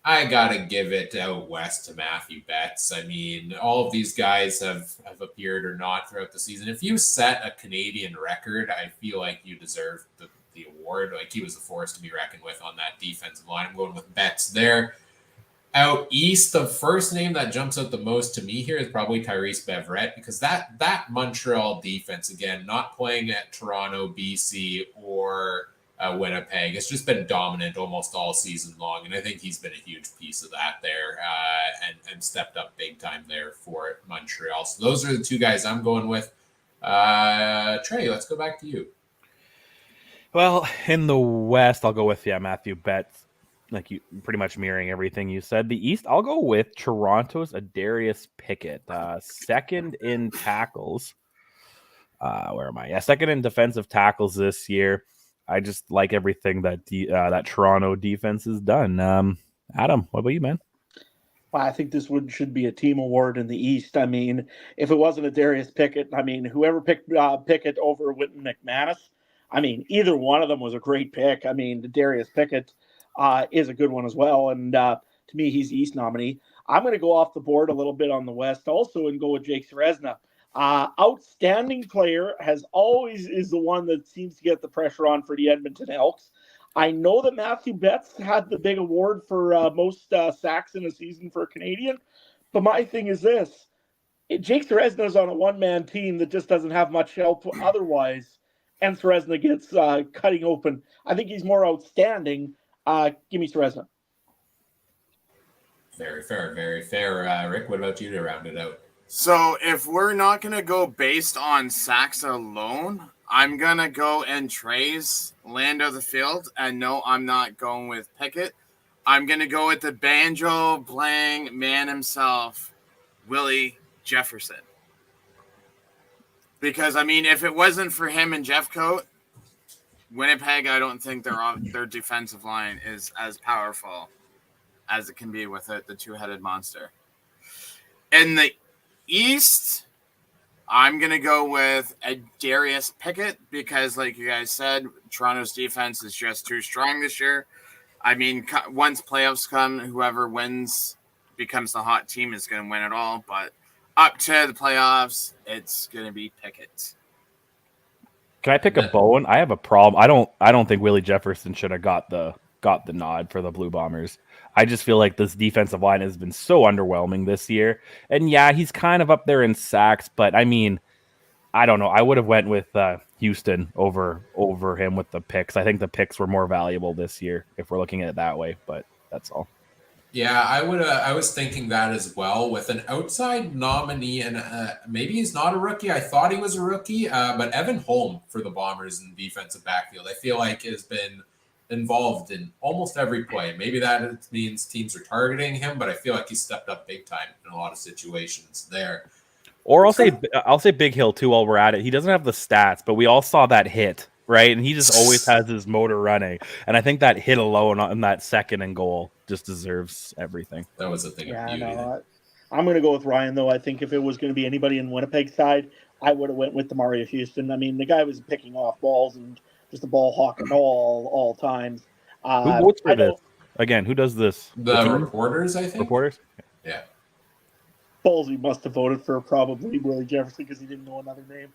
I gotta give it out west to Matthew Betts. I mean, all of these guys have appeared or not throughout the season. If you set a Canadian record, I feel like you deserve the award. Like, he was a force to be reckoned with on that defensive line. I'm going with Betts there. Out east, the first name that jumps out the most to me here is probably Tyrese Beverett, because that Montreal defense, again, not playing at Toronto, BC, or Winnipeg, it's just been dominant almost all season long, and I think he's been a huge piece of that there, and stepped up big time there for Montreal. So those are the two guys I'm going with. Trey, let's go back to you. Well, in the West, I'll go with Matthew Betts. Like, you pretty much mirroring everything you said. The East, I'll go with Toronto's Adarius Pickett, second in tackles. Where am I? Yeah, second in defensive tackles this year. I just like everything that that Toronto defense has done. Adam, what about you, man? Well, I think this should be a team award in the East. I mean, if it wasn't Adarius Pickett, I mean, whoever picked Pickett over Wynton McManus, I mean, either one of them was a great pick. I mean, Adarius Pickett is a good one as well. And to me, he's the East nominee. I'm going to go off the board a little bit on the West also and go with Jake Seresna. Outstanding player is the one that seems to get the pressure on for the Edmonton Elks. I know that Matthew Betts had the big award for most sacks in a season for a Canadian, but my thing is this. Jake Seresna is on a one-man team that just doesn't have much help otherwise, and Seresna gets cutting open. I think he's more outstanding. Give me Seresna. Very fair, very fair. Rick, what about you to round it out? So if we're not going to go based on sacks alone, I'm going to go and Trey's land of the field. And no, I'm not going with Pickett. I'm going to go with the banjo playing man himself, Willie Jefferson. Because, I mean, if it wasn't for him and Jeffcoat, Winnipeg, I don't think their defensive line is as powerful as it can be with the two-headed monster. In the East, I'm going to go with Adarius Pickett because, like you guys said, Toronto's defense is just too strong this year. I mean, once playoffs come, whoever wins becomes the hot team is going to win it all. But up to the playoffs, it's going to be Pickett. Can I pick a bone? I have a problem. I don't think Willie Jefferson should have got the nod for the Blue Bombers. I just feel like this defensive line has been so underwhelming this year. And yeah, he's kind of up there in sacks, but I mean, I don't know. I would have went with Houston over him with the picks. I think the picks were more valuable this year if we're looking at it that way, but that's all. Yeah, I would. I was thinking that as well with an outside nominee, and maybe he's not a rookie. I thought he was a rookie, but Evan Holm for the Bombers in the defensive backfield, I feel like has been involved in almost every play. Maybe that means teams are targeting him, but I feel like he stepped up big time in a lot of situations there. Or I'll say Big Hill too while we're at it. He doesn't have the stats, but we all saw that hit, right? And he just always has his motor running. And I think that hit alone on that second and goal just deserves everything. That was a thing of beauty. I'm going to go with Ryan, though. I think if it was going to be anybody in Winnipeg's side, I would have went with Demario Houston. I mean, the guy was picking off balls and just a ball hawking all times. Who votes for this? Again, who does this? The reporters, I think. Reporters? Yeah. Ballsy must have voted for probably Willie Jefferson because he didn't know another name.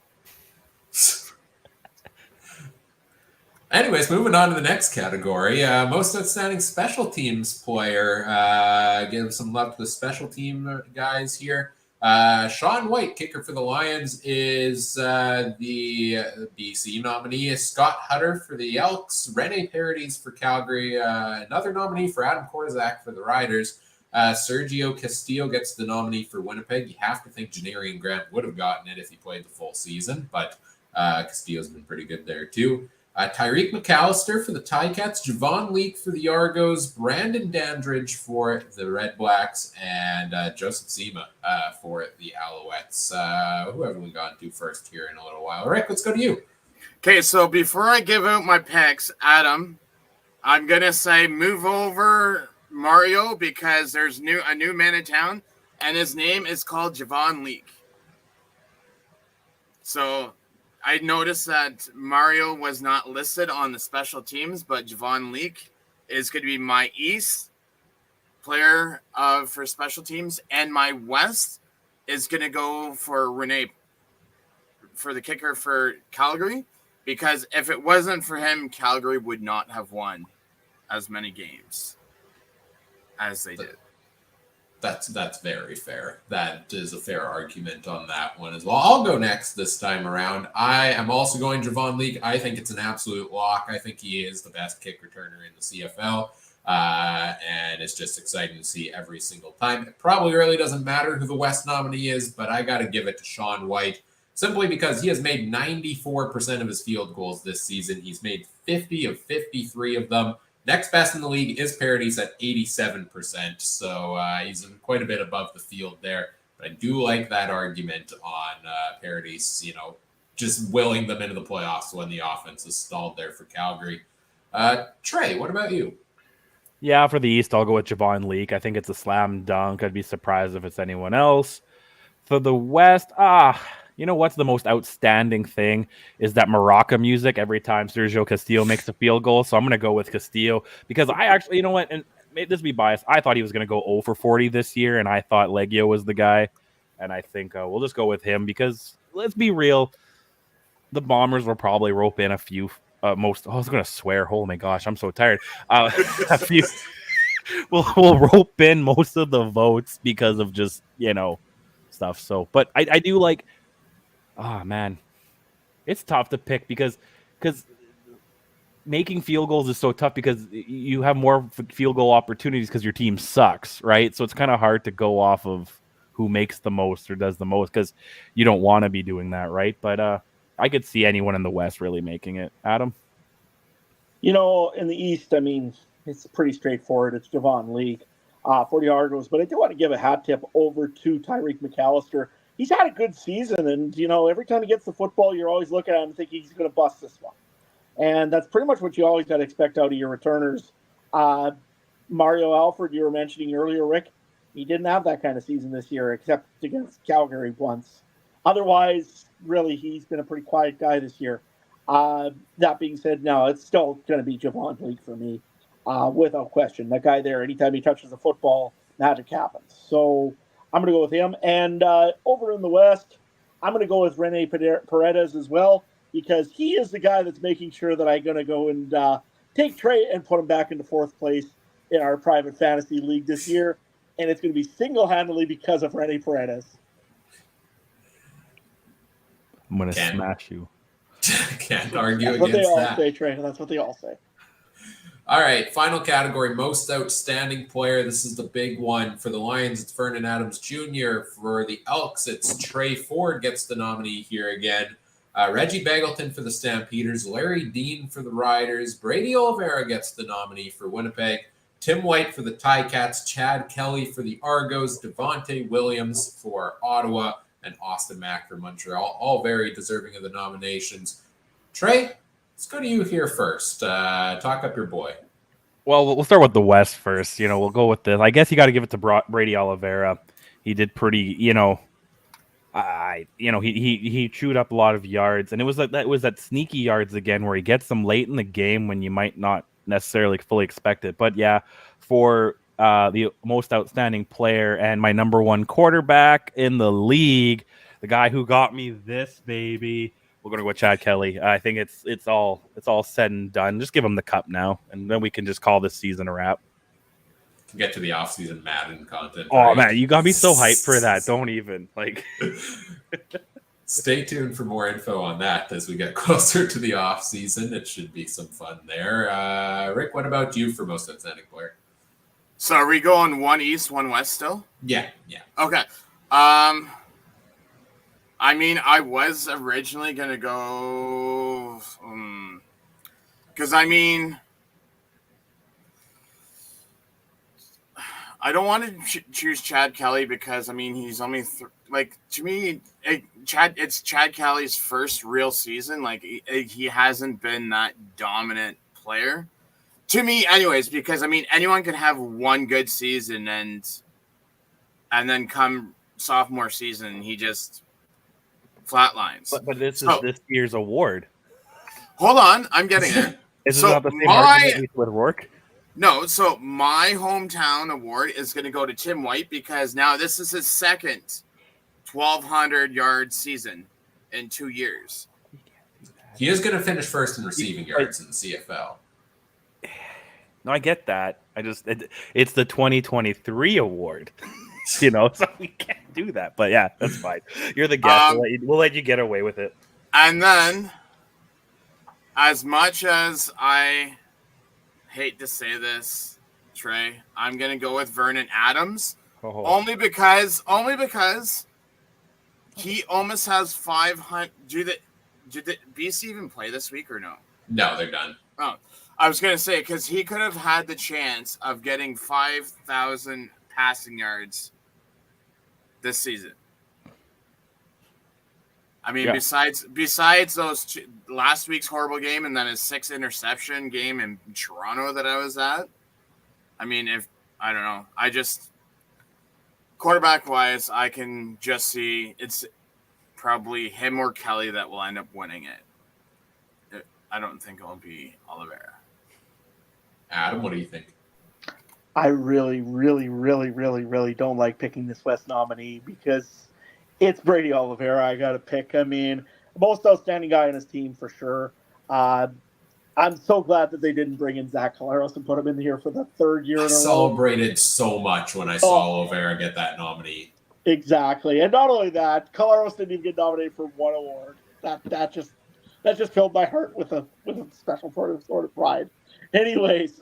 Anyways, moving on to the next category. Most outstanding special teams player. Give some love to the special team guys here. Sean White, kicker for the Lions, is the BC nominee. Scott Hutter for the Elks. Rene Paredes for Calgary. Another nominee for Adam Korzak for the Riders. Sergio Castillo gets the nominee for Winnipeg. You have to think Janarian Grant would have gotten it if he played the full season, but Castillo's been pretty good there too. Tyreek McAllister for the Ticats, Javon Leake for the Argos, Brandon Dandridge for the Red Blacks, and Joseph Zima for the Alouettes. Who have we gone to first here in a little while? Rick, let's go to you. Okay, so before I give out my picks, Adam, I'm going to say move over Mario because there's a new man in town, and his name is called Javon Leake. So I noticed that Mario was not listed on the special teams, but Javon Leake is going to be my East player for special teams, and my West is going to go for Renee for the kicker for Calgary, because if it wasn't for him, Calgary would not have won as many games as they did. That's very fair. That is a fair argument on that one as well. I'll go next this time around. I am also going Javon Leake. I think it's an absolute lock. I think he is the best kick returner in the CFL. And it's just exciting to see every single time. It probably really doesn't matter who the West nominee is, but I got to give it to Sean White simply because he has made 94% of his field goals this season. He's made 50 of 53 of them. Next best in the league is Paradis at 87%, so he's quite a bit above the field there. But I do like that argument on Paradis, just willing them into the playoffs when the offense is stalled there for Calgary. Trey, what about you? Yeah, for the East, I'll go with Javon Leake. I think it's a slam dunk. I'd be surprised if it's anyone else. For the West, you know what's the most outstanding thing is that Maraca music every time Sergio Castillo makes a field goal. So I'm going to go with Castillo because I actually, you know what, and this be biased, I thought he was going to go 0 for 40 this year, and I thought Leggio was the guy. And I think we'll just go with him because, let's be real, the Bombers will probably rope in a few I was going to swear. Oh, my gosh, I'm so tired. A few, we'll rope in most of the votes because of just, stuff. So, but I do like, man, it's tough to pick because making field goals is so tough because you have more field goal opportunities because your team sucks, right? So it's kind of hard to go off of who makes the most or does the most because you don't want to be doing that, right? But I could see anyone in the West really making it. Adam? In the East, I mean, it's pretty straightforward. It's Javon Leake for the Argos. But I do want to give a hat tip over to Tyreek McAllister. He's had a good season, and, every time he gets the football, you're always looking at him thinking he's going to bust this one. And that's pretty much what you always got to expect out of your returners. Mario Alford, you were mentioning earlier, Rick, he didn't have that kind of season this year except against Calgary once. Otherwise, really, he's been a pretty quiet guy this year. That being said, no, it's still going to be Javon Leake for me, without question. That guy there, anytime he touches the football, magic happens. So I'm going to go with him. And over in the West, I'm going to go with Rene Paredes as well, because he is the guy that's making sure that I'm going to go and take Trey and put him back into fourth place in our private fantasy league this year. And it's going to be single-handedly because of Rene Paredes. I'm going to smash you. Can't argue against that. That's what they all say, Trey. That's what they all say. All right, final category, most outstanding player. This is the big one. For the Lions, it's Vernon Adams Jr. For the Elks, it's Trey Ford gets the nominee here again. Reggie Begelton for the Stampeders. Larry Dean for the Riders. Brady Oliveira gets the nominee for Winnipeg. Tim White for the Ticats. Chad Kelly for the Argos. Devontae Williams for Ottawa. And Austin Mack for Montreal. All very deserving of the nominations. Trey, let's go to you here first. Talk up your boy. Well, we'll start with the West first. We'll go with this. I guess you got to give it to Brady Oliveira. He did pretty, he chewed up a lot of yards, and it was that sneaky yards again where he gets them late in the game when you might not necessarily fully expect it. But yeah, for the most outstanding player and my number one quarterback in the league, the guy who got me this baby, we're gonna go with Chad Kelly. I think it's all said and done. Just give him the cup now, and then we can just call this season a wrap. Get to the off-season Madden content. Oh, right? Man, you got me so hyped for that. Don't even Stay tuned for more info on that as we get closer to the off-season. It should be some fun there. Rick, what about you for most outstanding player? So are we going one East, one West still? Yeah. Okay. I mean, I was originally going to go Because, I mean, I don't want to choose Chad Kelly because, I mean, he's only, to me, it's Chad Kelly's first real season. Like, he hasn't been that dominant player. To me, anyways, because, I mean, anyone can have one good season and then come sophomore season, he just flatlines. But this is this year's award. Hold on, I'm getting there. Is this not the same argument with Rourke? No, so my hometown award is going to go to Tim White because now this is his second 1,200-yard season in 2 years. He is going to finish first in receiving yards in the CFL. No, I get that. It's the 2023 award. So we can't do that. But yeah, that's fine. You're the guest. We'll let you get away with it. And then, as much as I hate to say this, Trey, I'm gonna go with Vernon Adams. Only because he almost has 500. Did the BC even play this week or no? No, they're done. Oh, I was gonna say because he could have had the chance of getting 5,000 passing yards this season. I mean, besides those last week's horrible game and then his 6 interception game in Toronto that I was at. I mean, I don't know, quarterback wise, I can just see it's probably him or Kelly that will end up winning it. I don't think it'll be Oliveira. Adam, what do you think? I really, really, really, really, really don't like picking this West nominee because it's Brady Oliveira I got to pick. I mean, most outstanding guy on his team for sure. I'm so glad that they didn't bring in Zach Collaros and put him in here for the third year in a row. Celebrated so much when I saw Oliveira get that nominee. Exactly. And not only that, Collaros didn't even get nominated for one award. That just filled my heart with a special sort of pride. Anyways,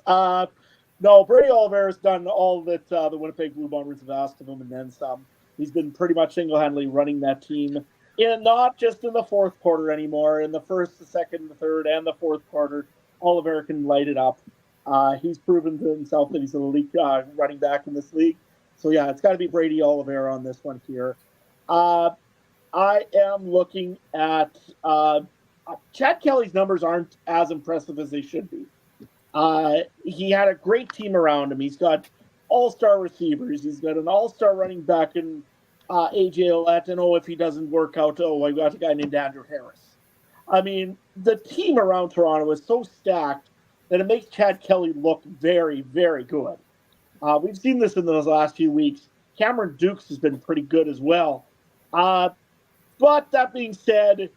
no, Brady Oliveira's done all that the Winnipeg Blue Bombers have asked of him and then some. He's been pretty much single-handedly running that team, not just in the fourth quarter anymore. In the first, the second, the third, and the fourth quarter, Oliveira can light it up. He's proven to himself that he's an elite running back in this league. So, yeah, it's got to be Brady Oliveira on this one here. I am looking at Chad Kelly's numbers aren't as impressive as they should be. He had a great team around him. He's got all-star receivers. He's got an all-star running back in AJ Ouellette. And, if he doesn't work out, I got a guy named Andrew Harris. I mean, the team around Toronto is so stacked that it makes Chad Kelly look very, very good. We've seen this in the last few weeks. Cameron Dukes has been pretty good as well. But that being said,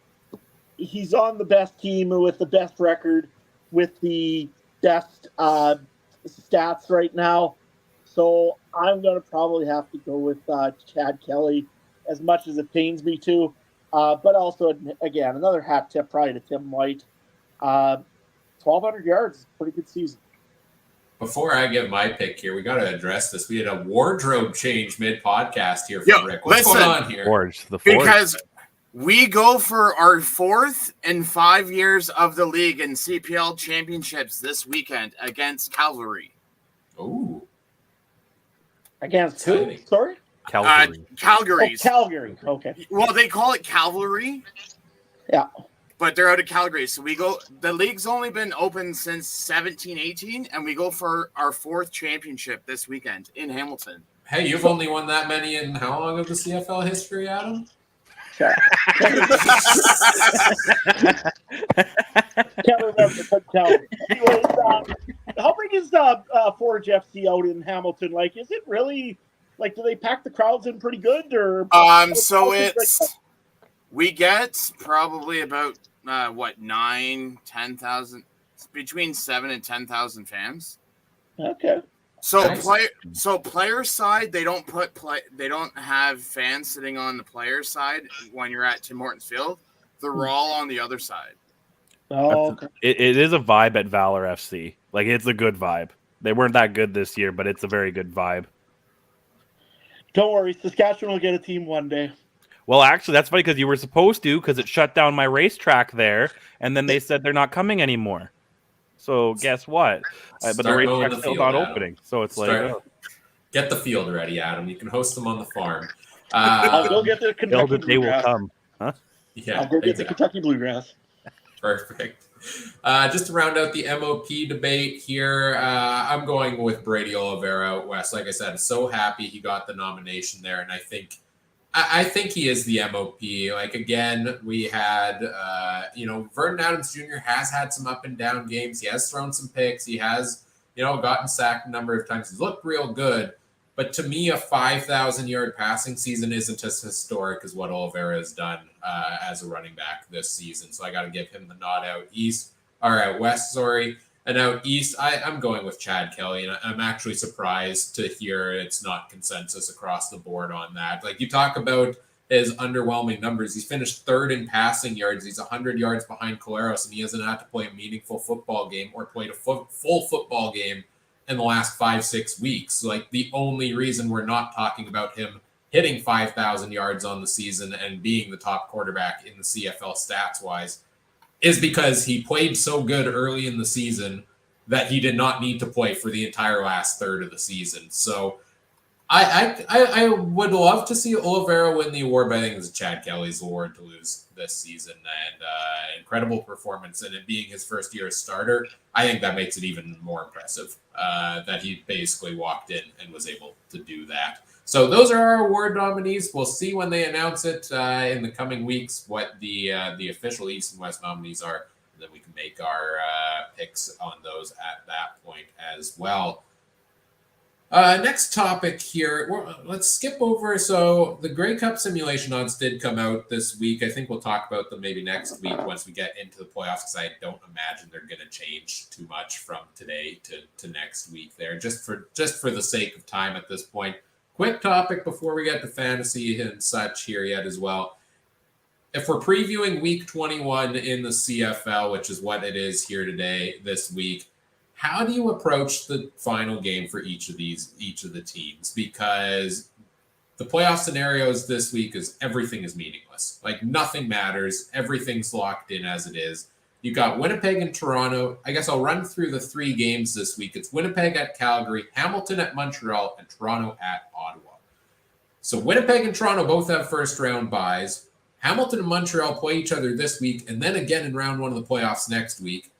he's on the best team with the best record, with the best stats right now. So I'm going to probably have to go with Chad Kelly, as much as it pains me to. But also, again, another hat tip probably to Tim White. 1,200 yards, pretty good season. Before I give my pick here, we got to address this. We had a wardrobe change mid-podcast here from Rick. What's going on here? Because we go for our 4th in 5 years of the league in CPL championships this weekend against Calgary. Ooh. Against who? Sorry? Calgary. Calgary. Oh, Calgary. Okay. Well, they call it Cavalry. Yeah. But they're out of Calgary. So we go, the league's only been open since 17-18, and we go for our 4th championship this weekend in Hamilton. Hey, you've only won that many in how long of the CFL history, Adam? Can't remember, but Calgary. Anyways, how big is Forge FC out in Hamilton? Like, is it really, like, do they pack the crowds in pretty good? Or so we get probably about 10,000, between 7,000 and 10,000 fans. Okay. So nice. Player side, they don't have fans sitting on the player side when you're at Tim Hortons Field. They're all on the other side. Oh, okay. It is a vibe at Valor FC. Like, it's a good vibe. They weren't that good this year, but it's a very good vibe. Don't worry, Saskatchewan will get a team one day. Well, actually, that's funny because you were supposed to, because it shut down my racetrack there, and then they said they're not coming anymore. So guess what? But the Start mowing racetrack's the still field, not Adam. opening. So it's Get the field ready, Adam. You can host them on the farm. I'll go get the build Kentucky it, they will bluegrass. come. Huh? Yeah, I'll go get the exactly. Kentucky bluegrass. Perfect. Just to round out the MOP debate here, I'm going with Brady Oliveira out west. Like I said, so happy he got the nomination there, and I think he is the MOP. Like again, we had Vernon Adams Jr. has had some up and down games. He has thrown some picks. He has gotten sacked a number of times. He's looked real good. But to me, a 5,000-yard passing season isn't as historic as what Oliveira has done as a running back this season. So I got to give him the nod out west. Sorry, and out east, I'm going with Chad Kelly, and I'm actually surprised to hear it's not consensus across the board on that. Like you talk about his underwhelming numbers, he's finished third in passing yards. He's 100 yards behind Collaros, and he hasn't had to play a meaningful football game or played a full football game in the last 5-6 weeks. Like the only reason we're not talking about him hitting 5,000 yards on the season and being the top quarterback in the CFL stats wise is because he played so good early in the season that he did not need to play for the entire last third of the season. So I would love to see Oliveira win the award, but I think it's Chad Kelly's award to lose this season. And incredible performance, and it being his first year as starter, I think that makes it even more impressive that he basically walked in and was able to do that. So those are our award nominees. We'll see when they announce it in the coming weeks what the official East and West nominees are, and then we can make our picks on those at that point as well. Next topic here. Let's skip over. So the Grey Cup simulation odds did come out this week. I think we'll talk about them maybe next week once we get into the playoffs, because I don't imagine they're going to change too much from today to next week there, just for the sake of time at this point. Quick topic before we get to fantasy and such here yet as well. If we're previewing week 21 in the CFL, which is what it is here today, this week, how do you approach the final game for each of the teams? Because the playoff scenarios this week is everything is meaningless. Like nothing matters. Everything's locked in as it is. You got Winnipeg and Toronto. I guess I'll run through the 3 games this week. It's Winnipeg at Calgary, Hamilton at Montreal, and Toronto at Ottawa. So Winnipeg and Toronto both have first round byes. Hamilton and Montreal play each other this week, and then again in round 1 of the playoffs next week.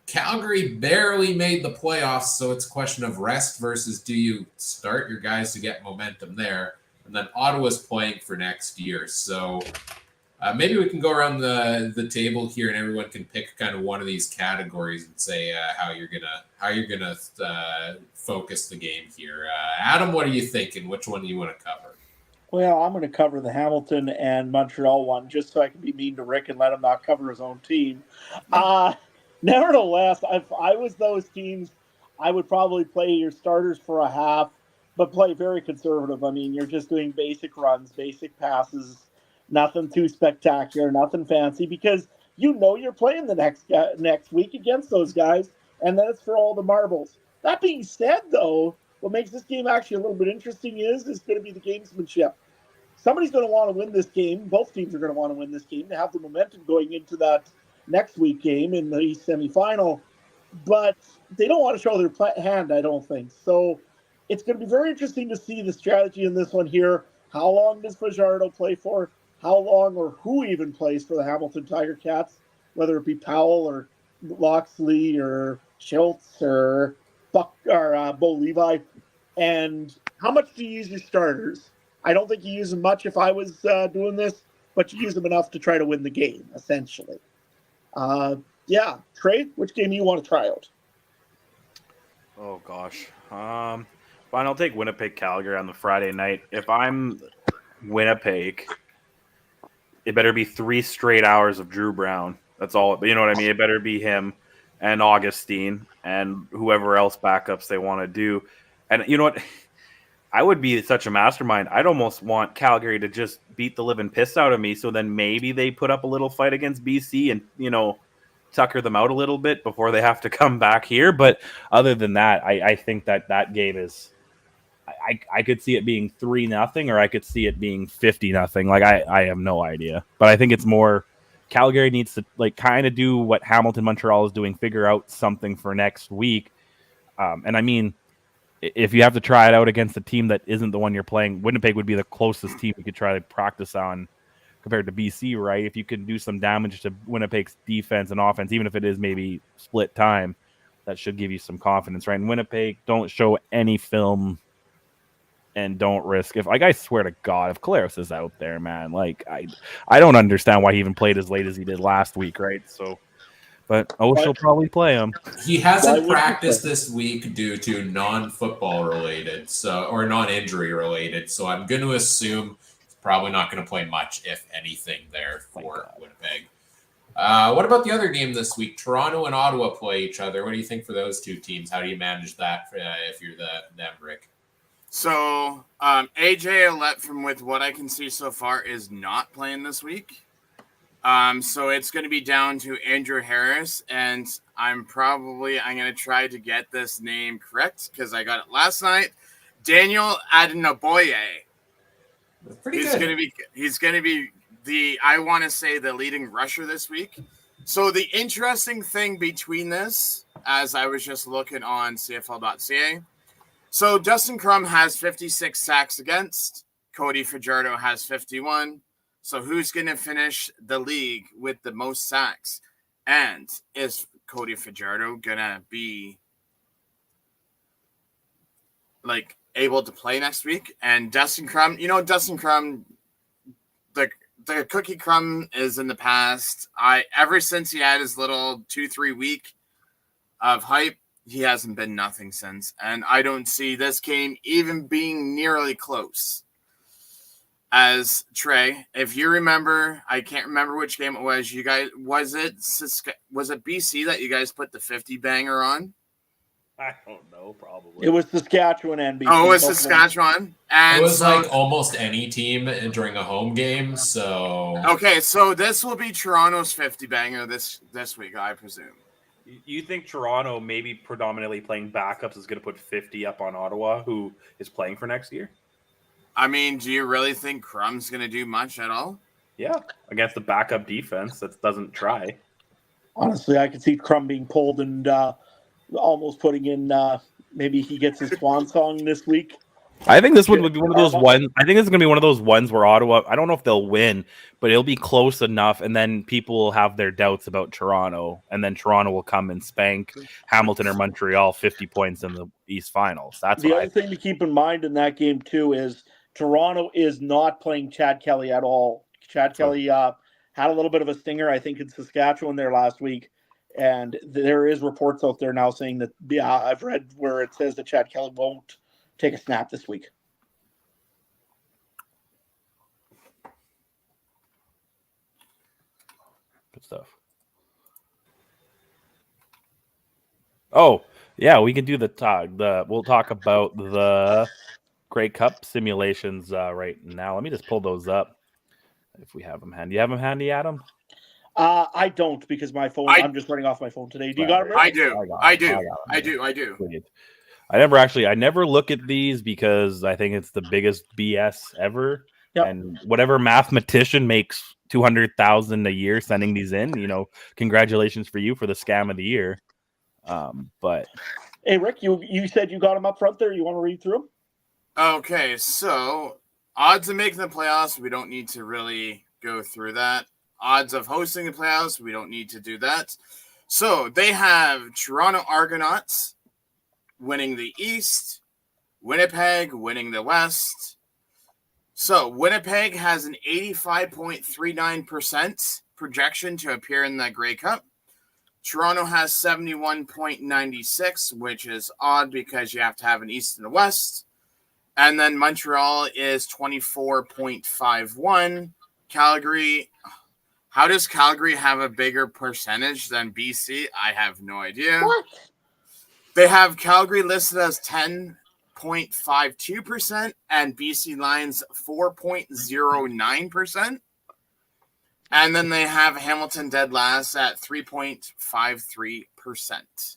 Calgary barely made the playoffs, so it's a question of rest versus do you start your guys to get momentum there. And then Ottawa's playing for next year. So maybe we can go around the table here and everyone can pick kind of one of these categories and say how you're gonna focus the game here. Adam, what are you thinking? Which one do you want to cover? Well, I'm going to cover the Hamilton and Montreal one just so I can be mean to Rick and let him not cover his own team. Nevertheless, if I was those teams, I would probably play your starters for a half, but play very conservative. I mean, you're just doing basic runs, basic passes, nothing too spectacular, nothing fancy, because you're playing the next week against those guys, and then it's for all the marbles. That being said, though, what makes this game actually a little bit interesting is going to be the gamesmanship. Somebody's going to want to win this game. Both teams are going to want to win this game to have the momentum going into that next week game in the semifinal, but they don't want to show their hand, I don't think. So it's going to be very interesting to see the strategy in this one here. How long does Fajardo play for? How long or who even plays for the Hamilton Tiger Cats, whether it be Powell or Loxley or Schultz or Buck or Bo Levi, and how much do you use your starters? I don't think you use them much if I was doing this, but you use them enough to try to win the game, essentially. Trey, which game do you want to try out? Oh gosh. Fine, I'll take Winnipeg Calgary on the Friday night. If I'm Winnipeg, it better be 3 straight hours of Drew Brown. That's all. You know what I mean? It better be him and Augustine and whoever else backups they want to do. And you know what? I would be such a mastermind. I'd almost want Calgary to just beat the living piss out of me, so then maybe they put up a little fight against BC and, tucker them out a little bit before they have to come back here. But other than that, I think that game is – I could see it being 3-0 or I could see it being 50-0. Like, I have no idea. But I think it's more Calgary needs to like kind of do what Hamilton Montreal is doing, figure out something for next week. And I mean, if you have to try it out against a team that isn't the one you're playing, Winnipeg would be the closest team you could try to practice on compared to BC, right? If you can do some damage to Winnipeg's defense and offense, even if it is maybe split time, that should give you some confidence, right? And Winnipeg, don't show any film and don't risk. I swear to God, if Collaros is out there, man, like I don't understand why he even played as late as he did last week, right? So, but she'll probably play him. He hasn't practiced this week due to non-football related, or non-injury related. So I'm going to assume he's probably not going to play much, if anything, there for Winnipeg. What about the other game this week? Toronto and Ottawa play each other. What do you think for those two teams? How do you manage that if you're them, Rick? So AJ Ouellette, from with what I can see so far, is not playing this week. So it's going to be down to Andrew Harris, and I'm going to try to get this name correct because I got it last night. Daniel Adenoboye. He's going to be I want to say the leading rusher this week. So the interesting thing between this, as I was just looking on CFL.ca, so Dustin Crum has 56 sacks against. Cody Fajardo has 51. So who's going to finish the league with the most sacks? And is Cody Fajardo going to be like able to play next week? And Dustin Crum, the cookie crumb is in the past. Ever since he had his little 2-3 week of hype, he hasn't been nothing since. And I don't see this game even being nearly close. As Trey, if you remember, I can't remember which game it was. You guys, was it BC that you guys put the 50 banger on? I don't know, probably. It was Saskatchewan and BC. Oh, it was Saskatchewan. And it was like almost any team during a home game. So okay, so this will be Toronto's 50 banger this week, I presume. You think Toronto, maybe predominantly playing backups, is going to put 50 up on Ottawa, who is playing for next year? I mean, do you really think Crum's going to do much at all? Yeah, against the backup defense that doesn't try. Honestly, I could see Crum being pulled and almost putting in maybe he gets his swan song this week. I think this would be one of those ones. I think this is going to be one of those ones where Ottawa, I don't know if they'll win, but it'll be close enough, and then people will have their doubts about Toronto, and then Toronto will come and spank Hamilton or Montreal 50 points in the East Finals. That's the other thing to keep in mind in that game, too, is Toronto is not playing Chad Kelly at all. Chad Kelly had a little bit of a stinger, I think, in Saskatchewan there last week. And there is reports out there now saying that, I've read where it says that Chad Kelly won't take a snap this week. Good stuff. Oh, yeah, we can do we'll talk about the Grey Cup simulations right now. Let me just pull those up if we have them handy. You have them handy, Adam? I don't, because my phone. I'm just running off my phone today. Do you got it? I do. I never look at these because I think it's the biggest BS ever. Yep. And whatever mathematician makes 200,000 a year sending these in, congratulations for you for the scam of the year. But hey, Rick, you said you got them up front there. You want to read through them? Okay, so odds of making the playoffs, we don't need to really go through that. Odds of hosting the playoffs, we don't need to do that. So they have Toronto Argonauts winning the East, Winnipeg winning the West. So Winnipeg has an 85.39% projection to appear in the Grey Cup. Toronto has 71.96, which is odd because you have to have an East and a West. And then Montreal is 24.51. Calgary, how does Calgary have a bigger percentage than BC? I have no idea. What? They have Calgary listed as 10.52% and BC Lions 4.09%. And then they have Hamilton dead last at 3.53%.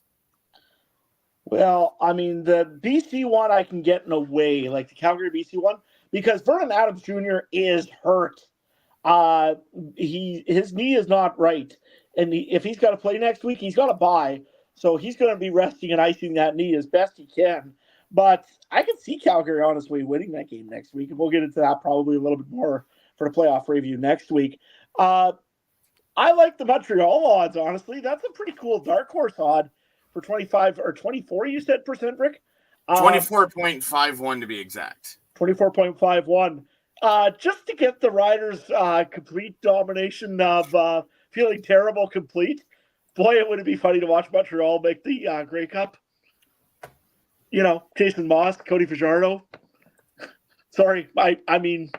Well, I mean, the BC one I can get in a way, like the Calgary BC one, because Vernon Adams Jr. is hurt. His knee is not right, and if he's got to play next week, he's got to bye. So he's going to be resting and icing that knee as best he can. But I can see Calgary honestly winning that game next week, and we'll get into that probably a little bit more for the playoff review next week. I like the Montreal odds, honestly. That's a pretty cool dark horse odd for 25 or 24, you said, percent, Rick? 24.51 to be exact. 24.51. Just to get the Riders' complete domination of feeling terrible complete. Boy, it would be funny to watch Montreal make the Grey Cup. Jason Moss, Cody Fajardo. Sorry, I mean,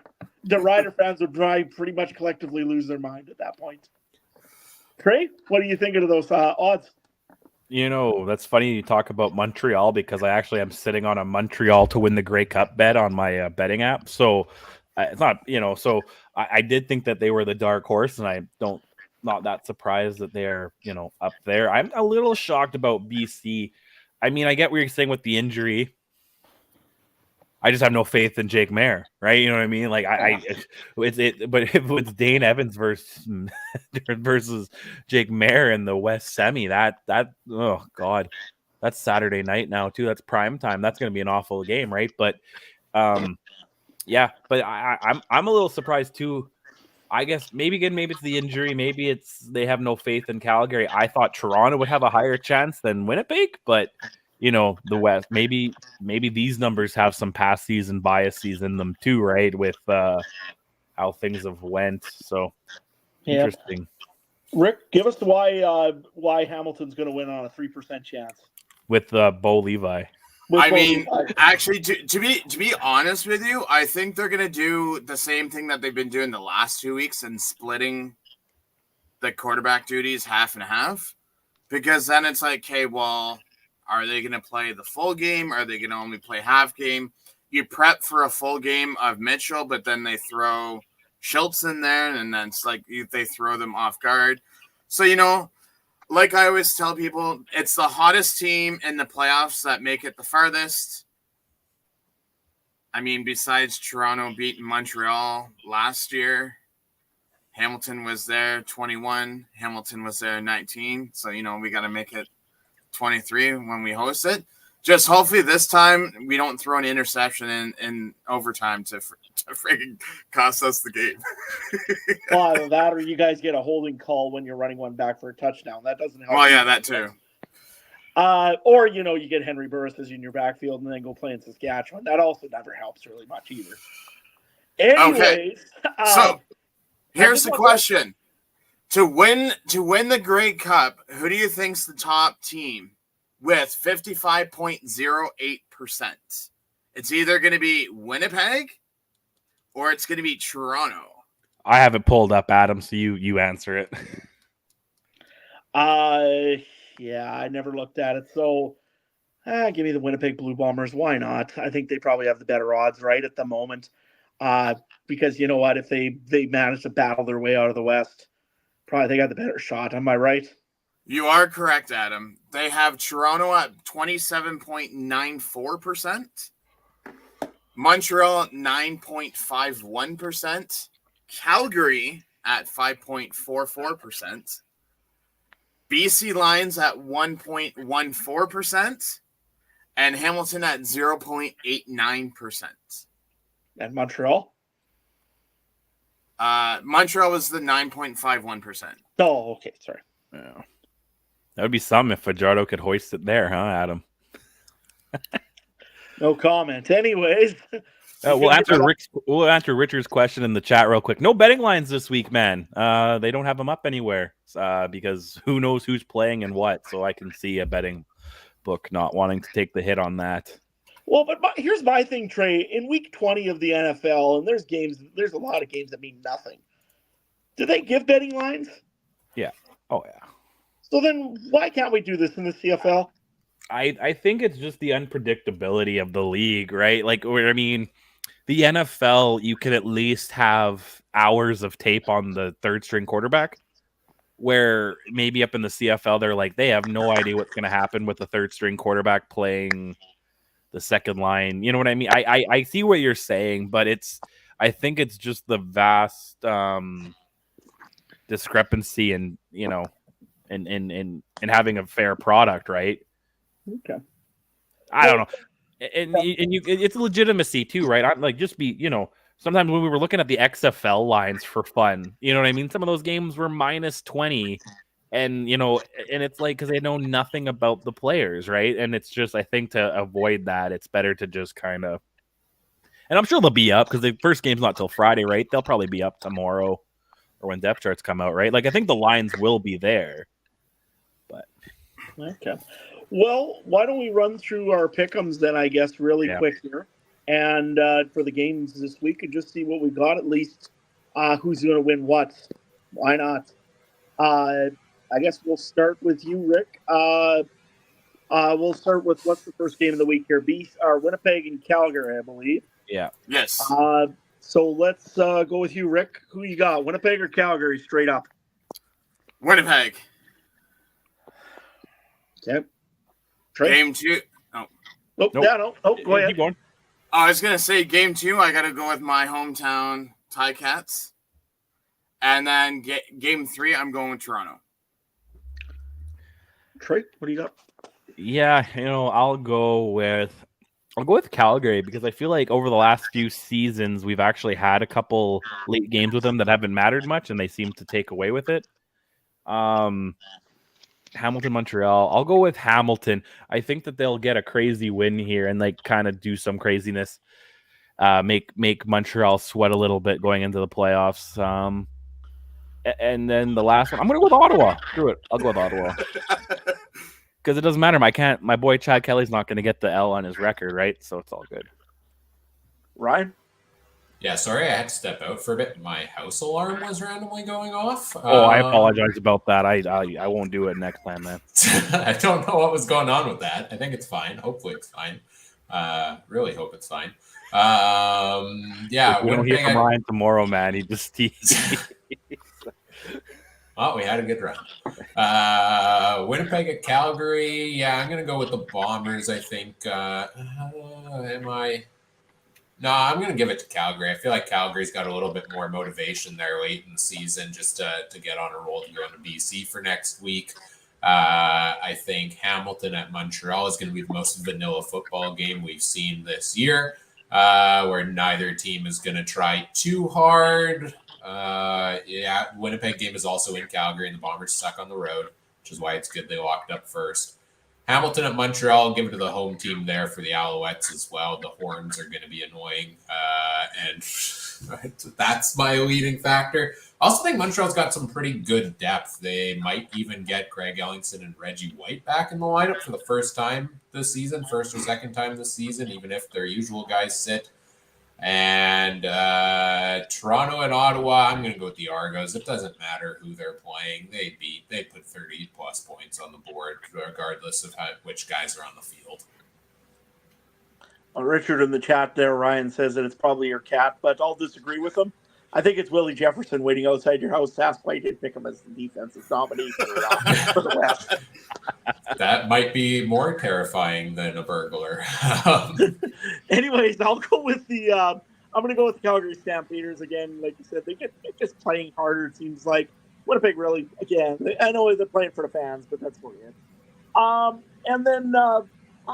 the Rider fans would pretty much collectively lose their mind at that point. Trey, what do you think of those odds? That's funny you talk about Montreal because I actually am sitting on a Montreal to win the Grey Cup bet on my betting app. So it's not, so I did think that they were the dark horse, and I not that surprised that they're, up there. I'm a little shocked about BC. I mean, I get what you're saying with the injury. I just have no faith in Jake Mayer, right? You know what I mean? Like but if it's Dane Evans versus Jake Mayer in the West Semi, that oh god, that's Saturday night now too. That's prime time. That's going to be an awful game, right? But yeah, but I'm a little surprised too. I guess maybe it's the injury. Maybe it's they have no faith in Calgary. I thought Toronto would have a higher chance than Winnipeg, but the West, maybe these numbers have some past season biases in them too, right? With how things have went. So interesting. Rick, give us why Hamilton's going to win on a 3% chance with Bo Levi. Actually, to be honest with you, I think they're going to do the same thing that they've been doing the last 2 weeks and splitting the quarterback duties half and half, because then it's like, okay, well, are they going to play the full game? Are they going to only play half game? You prep for a full game of Mitchell, but then they throw Schultz in there, and then it's like they throw them off guard. So, like I always tell people, it's the hottest team in the playoffs that make it the farthest. I mean, besides Toronto beating Montreal last year, Hamilton was there 21. Hamilton was there 19. So, we got to make it 23 when we host it. Just hopefully this time we don't throw an interception in overtime to freaking cost us the game. Well, either that or you guys get a holding call when you're running one back for a touchdown. That doesn't help. Well, yeah, that too. Or, you get Henry Burris in your backfield and then go play in Saskatchewan. That also never helps really much either. Anyways. Okay. So here's the question. To win the Grey Cup, who do you think's the top team with 55.08%? It's either going to be Winnipeg or it's going to be Toronto. I have it pulled up, Adam, so you answer it. Yeah, I never looked at it. So give me the Winnipeg Blue Bombers. Why not? I think they probably have the better odds right at the moment. Because you know what? If they manage to battle their way out of the West, probably they got the better shot. Am I right? You are correct, Adam. They have Toronto at 27.94%. Montreal at 9.51%. Calgary at 5.44%. BC Lions at 1.14%. And Hamilton at 0.89%. And Montreal? Montreal was the 9.51%. Oh, okay. Sorry. Yeah. That would be something if Fajardo could hoist it there, huh, Adam? No comment. Anyways. We'll answer Richard's question in the chat real quick. No betting lines this week, man. They don't have them up anywhere because who knows who's playing and what. So I can see a betting book not wanting to take the hit on that. Well, but here's my thing, Trey. In week 20 of the NFL, and there's a lot of games that mean nothing. Do they give betting lines? Yeah. Oh, yeah. So then why can't we do this in the CFL? I think it's just the unpredictability of the league, right? Like, I mean, the NFL, you could at least have hours of tape on the third string quarterback, where maybe up in the CFL, they're like, they have no idea what's going to happen with the third string quarterback playing the second line. You know what I mean? I see what you're saying, but I think it's just the vast discrepancy in, in having a fair product, right? Okay. I don't know. And it's legitimacy too, right? I'm like, just be, sometimes when we were looking at the XFL lines for fun, you know what I mean? Some of those games were -20, and and it's like, because they know nothing about the players, right? And it's just, I think, to avoid that, it's better to just kind of, and I'm sure they'll be up because the first game's not till Friday, right? They'll probably be up tomorrow or when depth charts come out, right? Like, I think the lines will be there. But Okay. Well, why don't we run through our pick'ems then, I guess, really quick here, and for the games this week, and just see what we got, at least who's going to win what. Why not? I guess we'll start with you, Rick. We'll start with, what's the first game of the week here? Winnipeg and Calgary, I believe. Yeah. Yes. So let's go with you, Rick. Who you got, Winnipeg or Calgary, straight up? Winnipeg. Okay. Trey? Game 2. Oh. Nope. Nope. Yeah, no. Oh, go ahead. Keep going. I was going to say game 2, I got to go with my hometown Ticats. And then game 3, I'm going with Toronto. Trey, what do you got? Yeah, I'll go with Calgary, because I feel like over the last few seasons we've actually had a couple late games with them that haven't mattered much, and they seem to take away with it. Hamilton, Montreal. I'll go with Hamilton. I think that they'll get a crazy win here and like kind of do some craziness, make Montreal sweat a little bit going into the playoffs. And then the last one, I'm going to go with Ottawa. Screw it. I'll go with Ottawa. Because it doesn't matter. My boy Chad Kelly's not going to get the L on his record, right? So it's all good. Ryan? Yeah, sorry, I had to step out for a bit. My house alarm was randomly going off. I apologize about that. I won't do it next time, man. I don't know what was going on with that. I think it's fine. Hopefully it's fine. Really hope it's fine. Yeah, we don't hear from Ryan tomorrow, man. He just Well, we had a good run. Winnipeg at Calgary. Yeah, I'm going to go with the Bombers, I think. Am I? No, I'm going to give it to Calgary. I feel like Calgary's got a little bit more motivation there late in the season just to get on a roll to go into BC for next week. I think Hamilton at Montreal is going to be the most vanilla football game we've seen this year, where neither team is going to try too hard. Winnipeg game is also in Calgary, and the Bombers suck on the road, which is why it's good they locked up first. Hamilton at Montreal, give it to the home team there for the Alouettes as well. The Horns are going to be annoying, and that's my leading factor. I also think Montreal's got some pretty good depth. They might even get Greg Ellingson and Reggie White back in the lineup for the first time this season, first or second time this season, even if their usual guys sit. And Toronto and Ottawa, I'm going to go with the Argos. It doesn't matter who they're playing. They put 30-plus points on the board, regardless of which guys are on the field. Richard in the chat there, Ryan says that it's probably your cat, but I'll disagree with him. I think it's Willie Jefferson waiting outside your house. Sasquatch did pick him as the defensive nominee for the West. That might be more terrifying than a burglar. Anyways, I'll go with the. I'm going to go with the Calgary Stampeders again. Like you said, they're just playing harder. It seems like Winnipeg really. Again, I know they're playing for the fans, but that's for it. And then I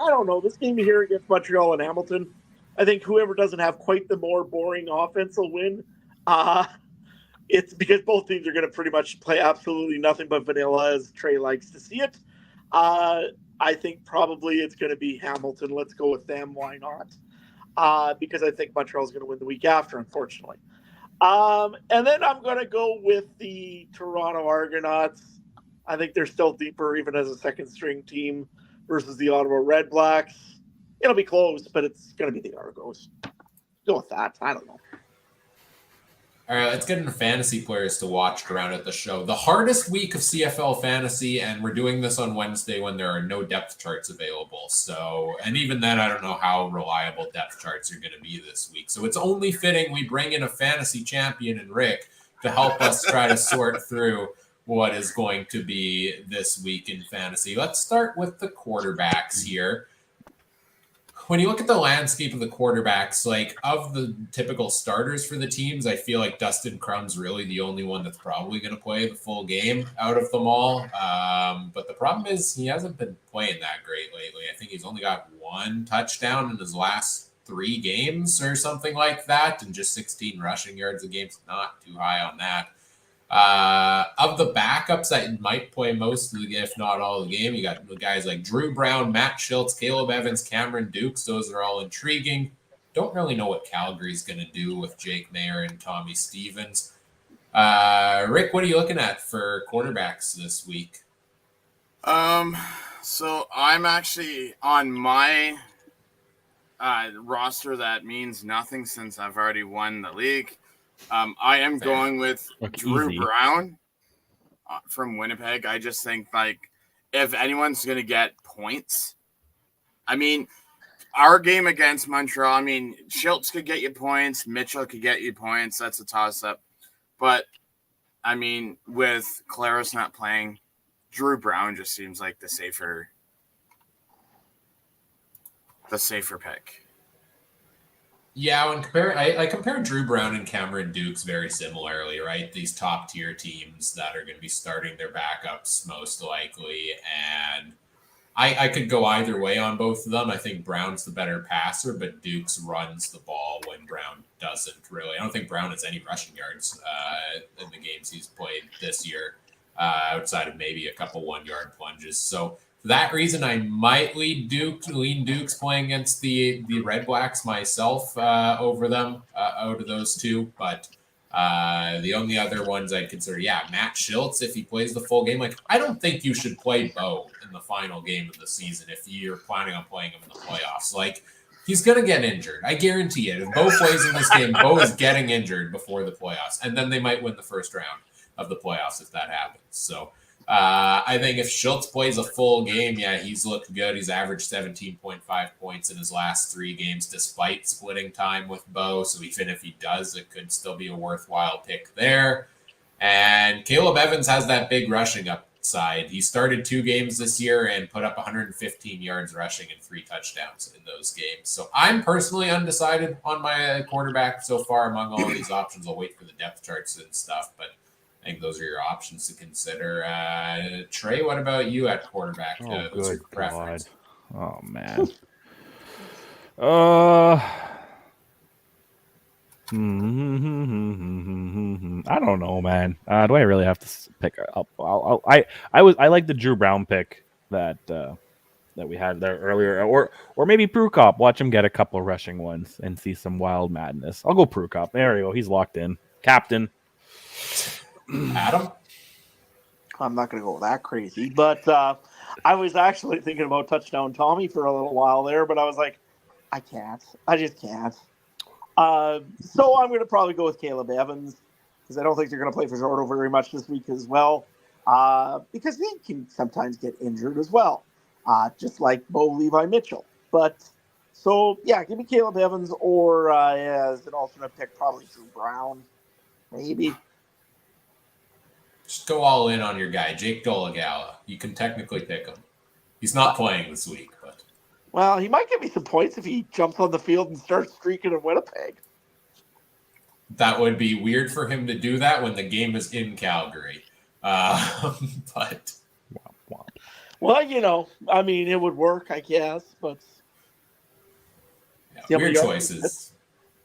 don't know, this game here against Montreal and Hamilton. I think whoever doesn't have quite the more boring offense will win. It's because both teams are going to pretty much play absolutely nothing but vanilla, as Trey likes to see it. I think probably it's going to be Hamilton. Let's go with them. Why not? Because I think Montreal is going to win the week after, unfortunately. And then I'm going to go with the Toronto Argonauts. I think they're still deeper, even as a second-string team, versus the Ottawa Red Blacks. It'll be close, but it's going to be the Argos. Go with that. I don't know. All right, let's get into fantasy players to watch around at the show. The hardest week of CFL fantasy, and we're doing this on Wednesday when there are no depth charts available. So, and even then, I don't know how reliable depth charts are going to be this week. So it's only fitting we bring in a fantasy champion in Rick to help us try to sort through what is going to be this week in fantasy. Let's start with the quarterbacks here. when you look at the landscape of the quarterbacks, like of the typical starters for the teams, I feel like Dustin Crum's really the only one that's probably going to play the full game out of them all. But the problem is he hasn't been playing that great lately. I think he's only got 1 touchdown in his last 3 games or something like that, and just 16 rushing yards a game's not too high on that. Of the backups that might play most of the, if not all of the game, you got guys like Drew Brown, Matt Schiltz, Caleb Evans, Cameron Dukes. Those are all intriguing. Don't really know what Calgary's going to do with Jake Mayer and Tommy Stevens. Rick, what are you looking at for quarterbacks this week? So I'm actually on my roster that means nothing since I've already won the league. I am going with Drew Brown from Winnipeg. I just think, like, if anyone's going to get points, I mean, our game against Montreal, I mean, Schultz could get you points. Mitchell could get you points. That's a toss-up. But, I mean, with Claris not playing, Drew Brown just seems like the safer pick. Yeah, when I compare Drew Brown and Cameron Dukes very similarly, right? These top tier teams that are going to be starting their backups most likely, and I could go either way on both of them. I think Brown's the better passer, but Dukes runs the ball when Brown doesn't really. I don't think Brown has any rushing yards in the games he's played this year, outside of maybe a couple 1-yard plunges. So for that reason, I might lean Dukes playing against the Red Blacks myself over them out of those two. But the only other ones I'd consider, Matt Schiltz, if he plays the full game. Like, I don't think you should play Bo in the final game of the season if you're planning on playing him in the playoffs. Like, he's going to get injured. I guarantee it. If Bo plays in this game, Bo is getting injured before the playoffs. And then they might win the first round of the playoffs if that happens. So I think if Schultz plays a full game, he's looked good. He's averaged 17.5 points in his last 3 games despite splitting time with Bo. So even if he does, it could still be a worthwhile pick there. And Caleb Evans has that big rushing upside. He started 2 games this year and put up 115 yards rushing and 3 touchdowns in those games. So I'm personally undecided on my quarterback so far among all these options. I'll wait for the depth charts and stuff, but I think those are your options to consider. Trey, what about you at quarterback? What's your preference? Oh, man. I don't know, man. Do I really have to pick up? I like the Drew Brown pick that we had there earlier, or maybe Prukop. Watch him get a couple rushing ones and see some wild madness. I'll go Prukop. There we go. He's locked in. Captain. Adam? I'm not going to go that crazy, but I was actually thinking about touchdown Tommy for a little while there, but I was like, I can't. I just can't. So I'm going to probably go with Caleb Evans because I don't think they're going to play for Zordo very much this week as well, because he can sometimes get injured as well, just like Bo Levi Mitchell. But so, give me Caleb Evans or as an alternate pick, probably Drew Brown, maybe. Just go all in on your guy, Jake Dolegala. You can technically pick him. He's not playing this week, but... Well, he might give me some points if he jumps on the field and starts streaking in Winnipeg. That would be weird for him to do that when the game is in Calgary. But... Well, I mean, it would work, I guess, but... weird choices.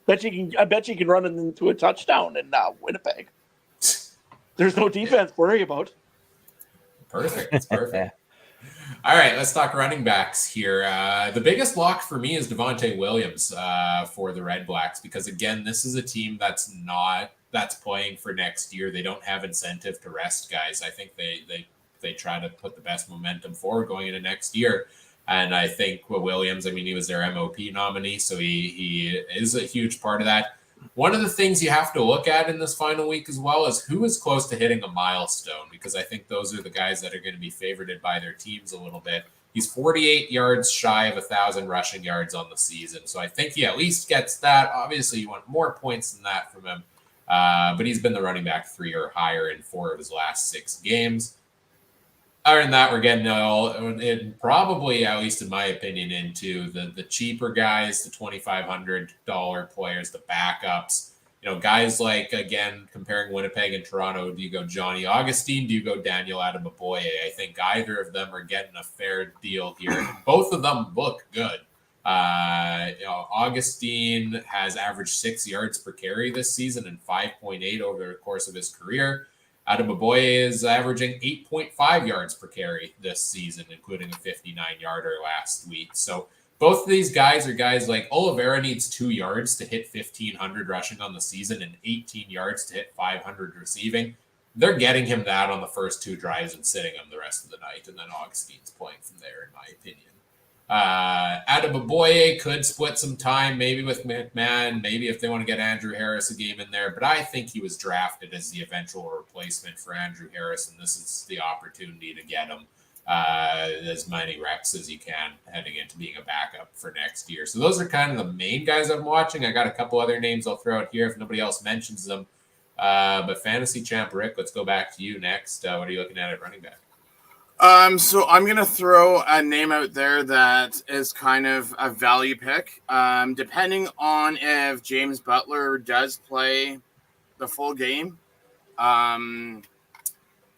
I bet you can run into a touchdown in Winnipeg. There's no defense to worry about. Perfect. It's perfect. All right, let's talk running backs here. The biggest lock for me is Devontae Williams for the Red Blacks because, again, this is a team that's playing for next year. They don't have incentive to rest guys. I think they try to put the best momentum forward going into next year. And I think Williams, he was their MOP nominee, so he is a huge part of that. One of the things you have to look at in this final week as well is who is close to hitting a milestone, because I think those are the guys that are going to be favorited by their teams a little bit. He's 48 yards shy of 1,000 rushing yards on the season, so I think he at least gets that. Obviously, you want more points than that from him, but he's been the running back 3 or higher in 4 of his last 6 games. Other than that, we're getting probably, at least in my opinion, into the cheaper guys, the $2,500 players, the backups. Guys like, again, comparing Winnipeg and Toronto, do you go Johnny Augustine? Do you go Daniel Adamaboye? I think either of them are getting a fair deal here. Both of them look good. Augustine has averaged 6 yards per carry this season and 5.8 over the course of his career. Adamaboye is averaging 8.5 yards per carry this season, including a 59-yarder last week. So both of these guys are guys like Oliveira needs 2 yards to hit 1,500 rushing on the season and 18 yards to hit 500 receiving. They're getting him that on the first 2 drives and sitting him the rest of the night, and then Augustine's playing from there, in my opinion. Adamaboye could split some time, maybe with McMahon, maybe if they want to get Andrew Harris a game in there, but I think he was drafted as the eventual replacement for Andrew Harris, and this is the opportunity to get him as many reps as you can heading into being a backup for next year. So those are kind of the main guys I'm watching. I got a couple other names I'll throw out here if nobody else mentions them. But Fantasy Champ Rick, let's go back to you next. What are you looking at running back? So I'm going to throw a name out there that is kind of a value pick. Depending on if James Butler does play the full game.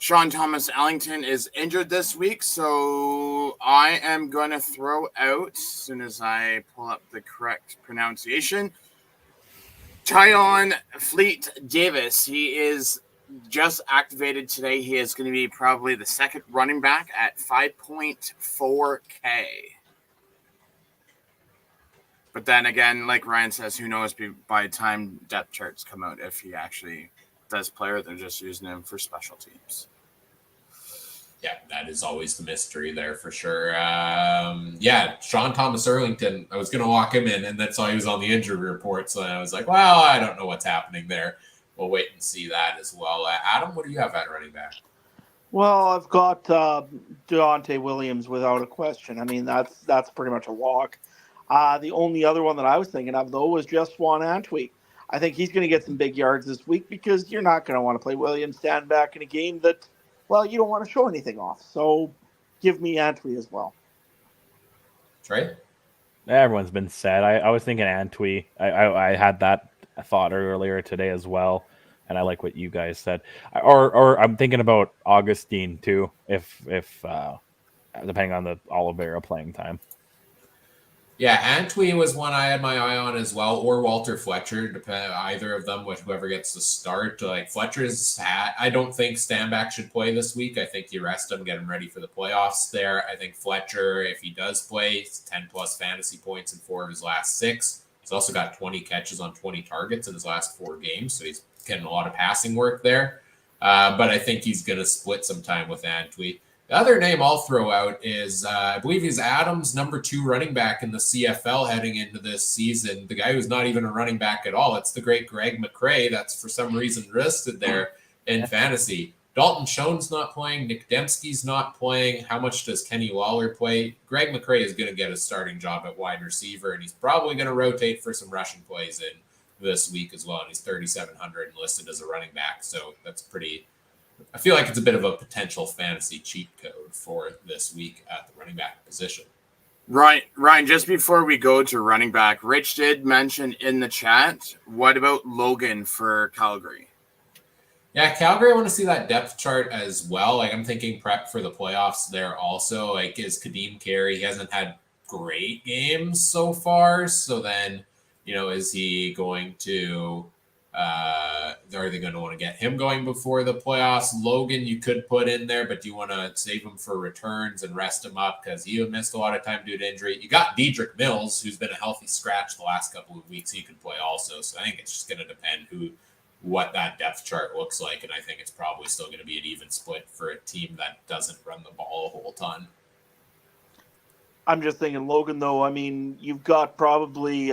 Sean Thomas Ellington is injured this week, so I am going to throw out, as soon as I pull up the correct pronunciation, Tyon Fleet Davis. He is just activated today. He is going to be probably the second running back at 5.4K. But then again, like Ryan says, who knows by the time depth charts come out if he actually does play or they're just using him for special teams. Yeah, that is always the mystery there for sure. Sean Thomas Ellington, I was going to walk him in, and then saw he was on the injury report, so I was like, well, I don't know what's happening there. We'll wait and see that as well. Adam, what do you have at running back? Well, I've got Deontay Williams without a question. I mean, that's pretty much a lock. The only other one that I was thinking of, though, was just Juan Antwi. I think he's going to get some big yards this week because you're not going to want to play Williams stand back in a game that, well, you don't want to show anything off. So give me Antwi as well. Trey? Everyone's been said. I was thinking Antwi. I had that thought earlier today as well, and I like what you guys said. Or I'm thinking about Augustine too, if depending on the Oliveira playing time. Yeah, Antwi was one I had my eye on as well, or Walter Fletcher, either of them, whoever gets the start. Like I don't think Stanback should play this week. I think you rest him, get him ready for the playoffs there. I think Fletcher, if he does play, 10 plus fantasy points in 4 of his last 6. He's also got 20 catches on 20 targets in his last 4 games, so he's getting a lot of passing work there. But I think he's going to split some time with Antwi. The other name I'll throw out is, I believe he's Adams' number 2 running back in the CFL heading into this season. The guy who's not even a running back at all. It's the great Greg McCrae that's for some reason listed there in fantasy. Dalton Schoen's not playing. Nick Dembski's not playing. How much does Kenny Lawler play? Greg McCrae is going to get a starting job at wide receiver, and he's probably going to rotate for some rushing plays in this week as well. And he's 3,700 and listed as a running back. So that's pretty... I feel like it's a bit of a potential fantasy cheat code for this week at the running back position. Right, Ryan, just before we go to running back, Rich did mention in the chat, what about Logan for Calgary? Yeah, Calgary, I want to see that depth chart as well. Like, I'm thinking prep for the playoffs there also. Like, is Kadeem Carey? He hasn't had great games so far. So then, is he going to... are they going to want to get him going before the playoffs? Logan, you could put in there, but do you want to save him for returns and rest him up because he missed a lot of time due to injury? You got Dedrick Mills, who's been a healthy scratch the last couple of weeks. He could play also. So I think it's just going to depend what that depth chart looks like, and I think it's probably still going to be an even split for a team that doesn't run the ball a whole ton. I'm just thinking Logan, though. I mean, you've got probably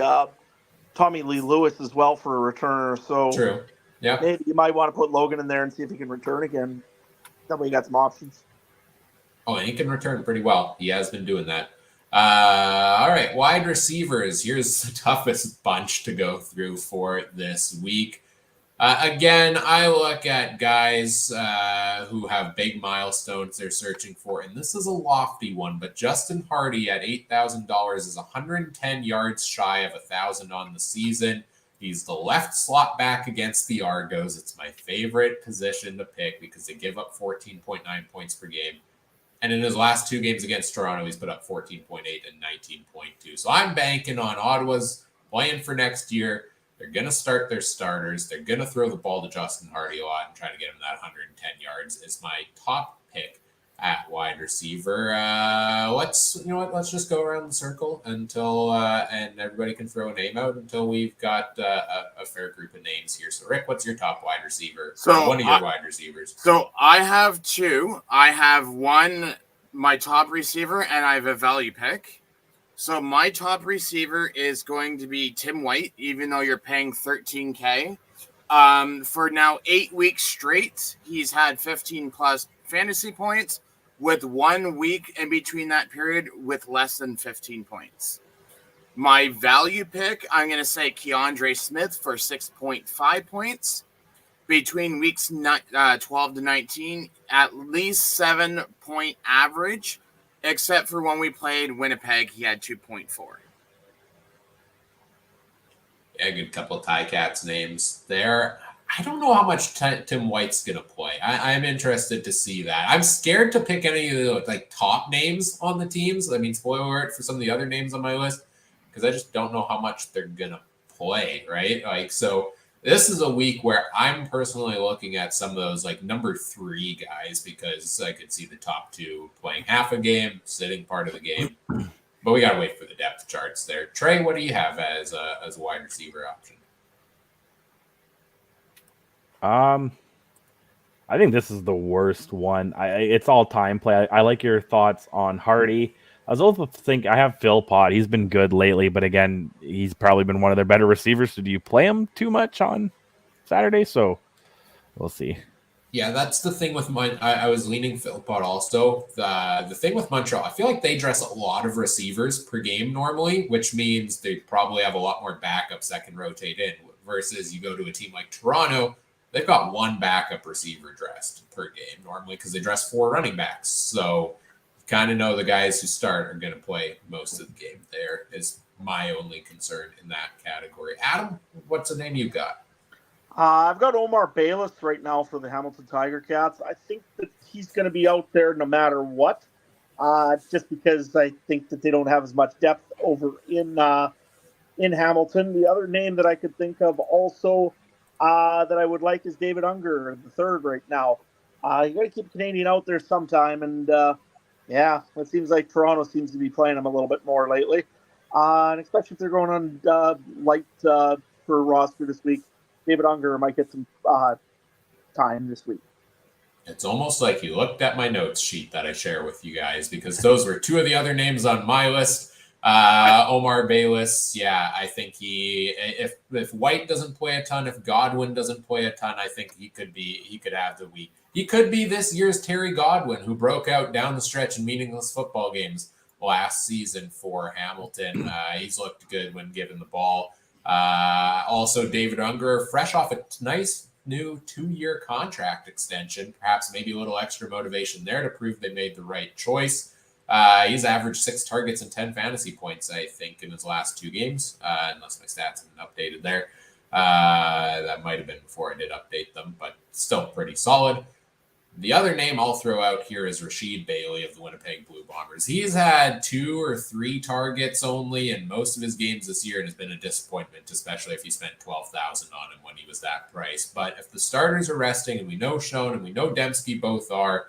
Tommy Lee Lewis as well for a returner. So true. Yeah. Maybe you might want to put Logan in there and see if he can return again. That way you got some options. Oh, and he can return pretty well. He has been doing that. All right, wide receivers. Here's the toughest bunch to go through for this week. Again, I look at guys who have big milestones they're searching for, and this is a lofty one, but Justin Hardy at $8,000 is 110 yards shy of 1,000 on the season. He's the left slot back against the Argos. It's my favorite position to pick because they give up 14.9 points per game. And in his last two games against Toronto, he's put up 14.8 and 19.2. So I'm banking on Ottawa's playing for next year. They're going to start their starters. They're going to throw the ball to Justin Hardy a lot and try to get him that 110 yards is my top pick at wide receiver. Let's just go around the circle until and everybody can throw a name out until we've got a fair group of names here. So Rick, what's your top wide receiver? So one of your wide receivers. So I have two. I have one, my top receiver, and I have a value pick. So my top receiver is going to be Tim White, even though you're paying $13K. For now 8 weeks straight, he's had 15 plus fantasy points, with 1 week in between that period with less than 15 points. My value pick, I'm going to say Keandre Smith for 6.5 points. Between weeks 12 to 19, at least 7-point average. Except for when we played Winnipeg, he had 2.4. Yeah, a good couple of Ticats names there. I don't know how much Tim White's going to play. I'm interested to see that. I'm scared to pick any of the top names on the teams. I mean, spoiler alert for some of the other names on my list, because I just don't know how much they're going to play, right? So this is a week where I'm personally looking at some of those number 3 guys, because I could see the top 2 playing half a game, sitting part of the game. But we got to wait for the depth charts there. Trey, what do you have as a wide receiver option? I think this is the worst one. It's all time play. I like your thoughts on Hardy. I was also thinking I have Phil Pott. He's been good lately, but again, he's probably been one of their better receivers. So do you play him too much on Saturday? So we'll see. Yeah, that's the thing with I was leaning Phil Pott also. The thing with Montreal, I feel like they dress a lot of receivers per game normally, which means they probably have a lot more backups that can rotate in. Versus you go to a team like Toronto, they've got one backup receiver dressed per game normally because they dress 4 running backs. So you kind of know the guys who start are going to play most of the game. There is my only concern in that category. Adam, what's the name you got? I've got Omar Bayless right now for the Hamilton Tiger Cats. I think that he's going to be out there no matter what, just because I think that they don't have as much depth over in Hamilton. The other name that I could think of also that I would like is David Unger, the third right now. You got to keep Canadian out there sometime, and it seems like Toronto seems to be playing him a little bit more lately, and especially if they're going on light for roster this week. David Unger might get some time this week. It's almost like you looked at my notes sheet that I share with you guys, because those were 2 of the other names on my list. Omar Bayless, I think if White doesn't play a ton, if Godwin doesn't play a ton, I think he could have the week. He could be this year's Terry Godwin, who broke out down the stretch in meaningless football games last season for Hamilton. He's looked good when given the ball. Also, David Unger, fresh off a nice new 2-year contract extension, perhaps maybe a little extra motivation there to prove they made the right choice. He's averaged 6 targets and 10 fantasy points, I think, in his last 2 games, unless my stats have been updated there. That might have been before I did update them, but still pretty solid. The other name I'll throw out here is Rashid Bailey of the Winnipeg Blue Bombers. He's had 2 or 3 targets only in most of his games this year and has been a disappointment, especially if you spent $12,000 on him when he was that price. But if the starters are resting, and we know Schoen and we know Dembski both are,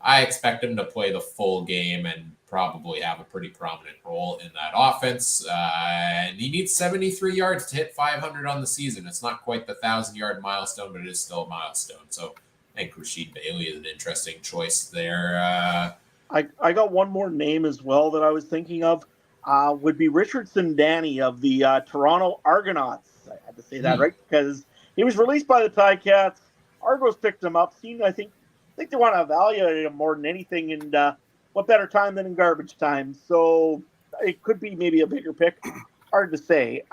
I expect him to play the full game and probably have a pretty prominent role in that offense. And he needs 73 yards to hit 500 on the season. It's not quite the 1,000-yard milestone, but it is still a milestone. So I think Rashid Bailey is an interesting choice there. I got one more name as well that I was thinking of. Would be Richardson Danny of the Toronto Argonauts. I had to say that right, because he was released by the Ticats. Argos picked him up. I think they want to evaluate him more than anything. And what better time than in garbage time? So it could be maybe a bigger pick. Hard to say.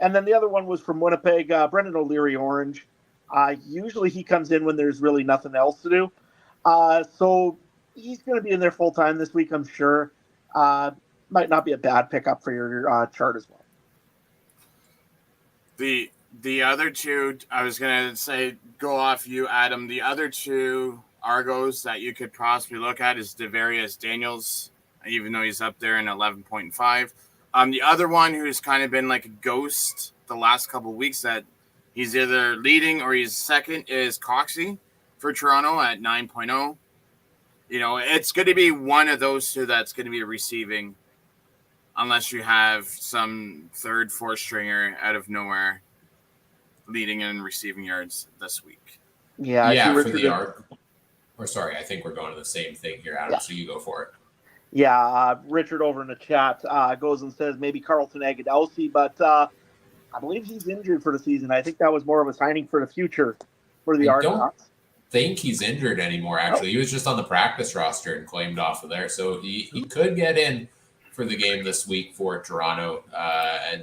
And then the other one was from Winnipeg, Brendan O'Leary Orange. Usually he comes in when there's really nothing else to do. So he's going to be in there full time this week, I'm sure. Might not be a bad pickup for your chart as well. The other two, I was going to say, go off you, Adam. The other two Argos that you could possibly look at is Devarius Daniels, even though he's up there in 11.5. The other one who's kind of been like a ghost the last couple of weeks that he's either leading or he's second is Coxie for Toronto at 9.0. It's going to be one of those two that's going to be receiving unless you have some third, fourth stringer out of nowhere leading and receiving yards this week. Yeah, for the arc. Or sorry, I think we're going to the same thing here, Adam. Yeah. So you go for it. Yeah, Richard over in the chat goes and says maybe Carlton Agadowski, but I believe he's injured for the season. I think that was more of a signing for the future for the Argonauts. I don't think he's injured anymore, actually. He was just on the practice roster and claimed off of there. So he could get in for the game this week for Toronto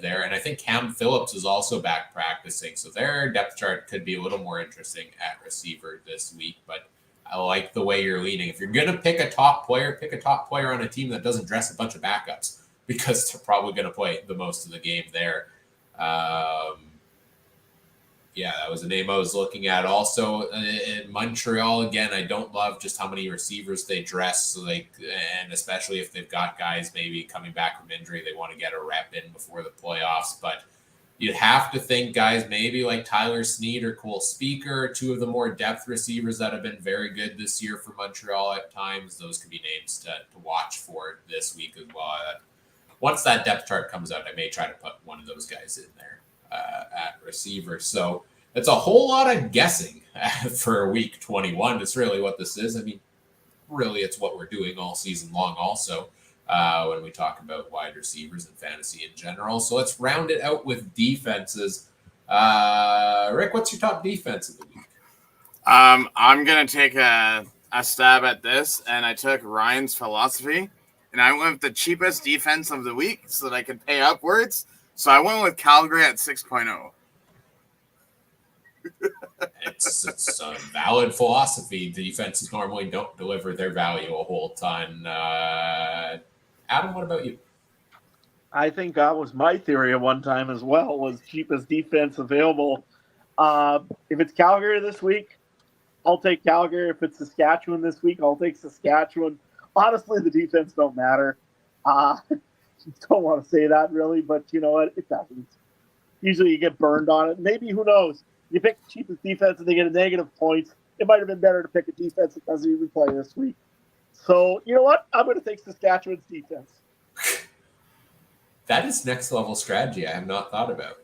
there. And I think Cam Phillips is also back practicing. So their depth chart could be a little more interesting at receiver this week. But I like the way you're leaning. If you're going to pick a top player on a team that doesn't dress a bunch of backups because they're probably going to play the most of the game there. Yeah, that was a name I was looking at. Also, in Montreal, again, I don't love just how many receivers they dress. And especially if they've got guys maybe coming back from injury, they want to get a rep in before the playoffs. But you'd have to think guys maybe like Tyler Snead or Cole Speaker, two of the more depth receivers that have been very good this year for Montreal at times. Those could be names to watch for this week as well. Once that depth chart comes out, I may try to put one of those guys in there at receiver. So it's a whole lot of guessing for week 21. It's really what this is. I mean, really, it's what we're doing all season long also. When we talk about wide receivers and fantasy in general. So let's round it out with defenses. Rick, what's your top defense of the week? I'm going to take a stab at this, and I took Ryan's philosophy, and I went with the cheapest defense of the week so that I could pay upwards. So I went with Calgary at 6.0. It's a valid philosophy. Defenses normally don't deliver their value a whole ton. Adam, what about you? I think that was my theory at one time as well, was cheapest defense available. If it's Calgary this week, I'll take Calgary. If it's Saskatchewan this week, I'll take Saskatchewan. Honestly, the defense don't matter. Don't want to say that really, but you know what? It doesn't. Usually you get burned on it. Maybe, who knows? You pick the cheapest defense and they get a negative points. It might have been better to pick a defense that doesn't even play this week. So, you know what? I'm going to take Saskatchewan's defense. That is next level strategy I have not thought about.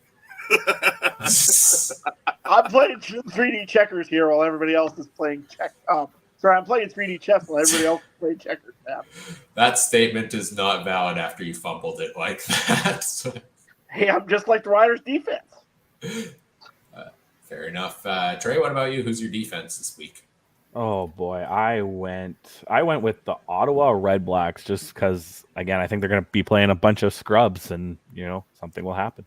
I'm playing 3D checkers here while everybody else is playing I'm playing 3D chess while everybody else is playing checkers now. That statement is not valid after you fumbled it like that. Hey, I'm just like the Riders' defense. Fair enough. Trey, what about you? Who's your defense this week? Oh boy, I went with the Ottawa Red Blacks just because, again, I think they're going to be playing a bunch of scrubs, and something will happen.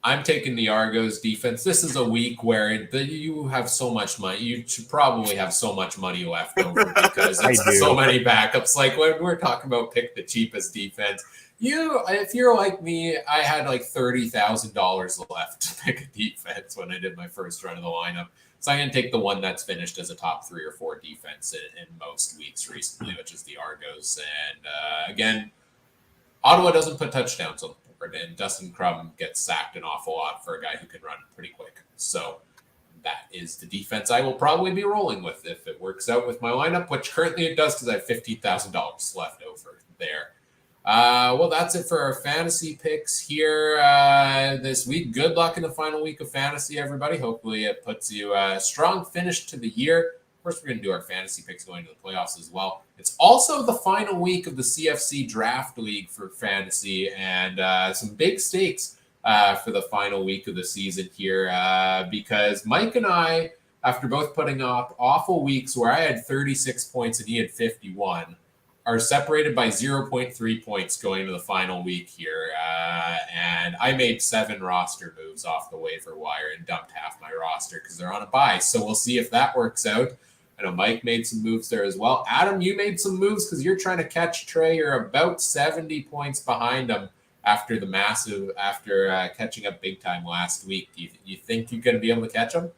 I'm taking the Argos defense. This is a week where you have so much money. You should probably have so much money left over because it's so many backups. Like when we're talking about pick the cheapest defense, if you're like me, I had like $30,000 left to pick a defense when I did my first run of the lineup. So I'm going to take the one that's finished as a top 3 or 4 defense in most weeks recently, which is the Argos. And again, Ottawa doesn't put touchdowns on the board, and Dustin Crum gets sacked an awful lot for a guy who can run pretty quick. So that is the defense I will probably be rolling with if it works out with my lineup, which currently it does because I have $15,000 left over there. Well, that's it for our fantasy picks here this week. Good luck in the final week of fantasy, everybody. Hopefully it puts you a strong finish to the year. Of course, we're going to do our fantasy picks going to the playoffs as well. It's also the final week of the CFC Draft League for fantasy, and some big stakes for the final week of the season here because Mike and I, after both putting up awful weeks where I had 36 points and he had 51, are separated by 0.3 points going into the final week here. And I made 7 roster moves off the waiver wire and dumped half my roster because they're on a bye. So we'll see if that works out. I know Mike made some moves there as well. Adam, you made some moves because you're trying to catch Trey. You're about 70 points behind him after catching up big time last week. Do you think you're going to be able to catch him?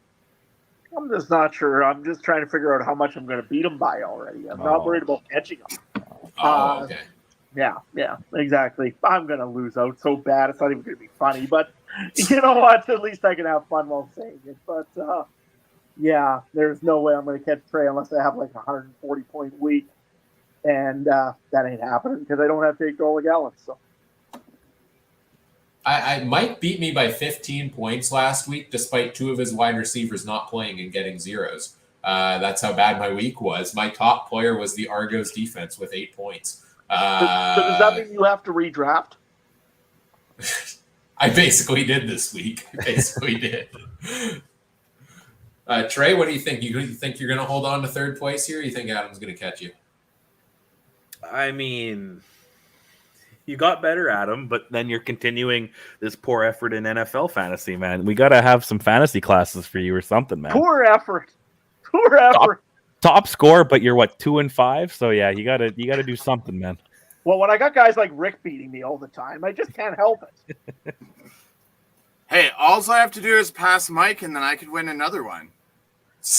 I'm just not sure. I'm just trying to figure out how much I'm going to beat him by already. I'm not worried about catching him. Okay. Yeah, exactly. I'm going to lose out so bad. It's not even going to be funny. But you know what? At least I can have fun while saying it. But, yeah, there's no way I'm going to catch Trey unless I have like a 140-point week. And that ain't happening because I don't have Jake Dolegala. So. Mike beat me by 15 points last week, despite 2 of his wide receivers not playing and getting zeros. That's how bad my week was. My top player was the Argos defense with 8 points. So does that mean you have to redraft? I basically did this week. Trey, what do you think? You think you're going to hold on to third place here? Or you think Adam's going to catch you? I mean, you got better, Adam, but then you're continuing this poor effort in NFL fantasy, man. We got to have some fantasy classes for you or something, man. Poor effort. Top score, but you're 2-5. So yeah, you gotta do something, man. Well, when I got guys like Rick beating me all the time, I just can't help it. Hey, all I have to do is pass Mike, and then I could win another one.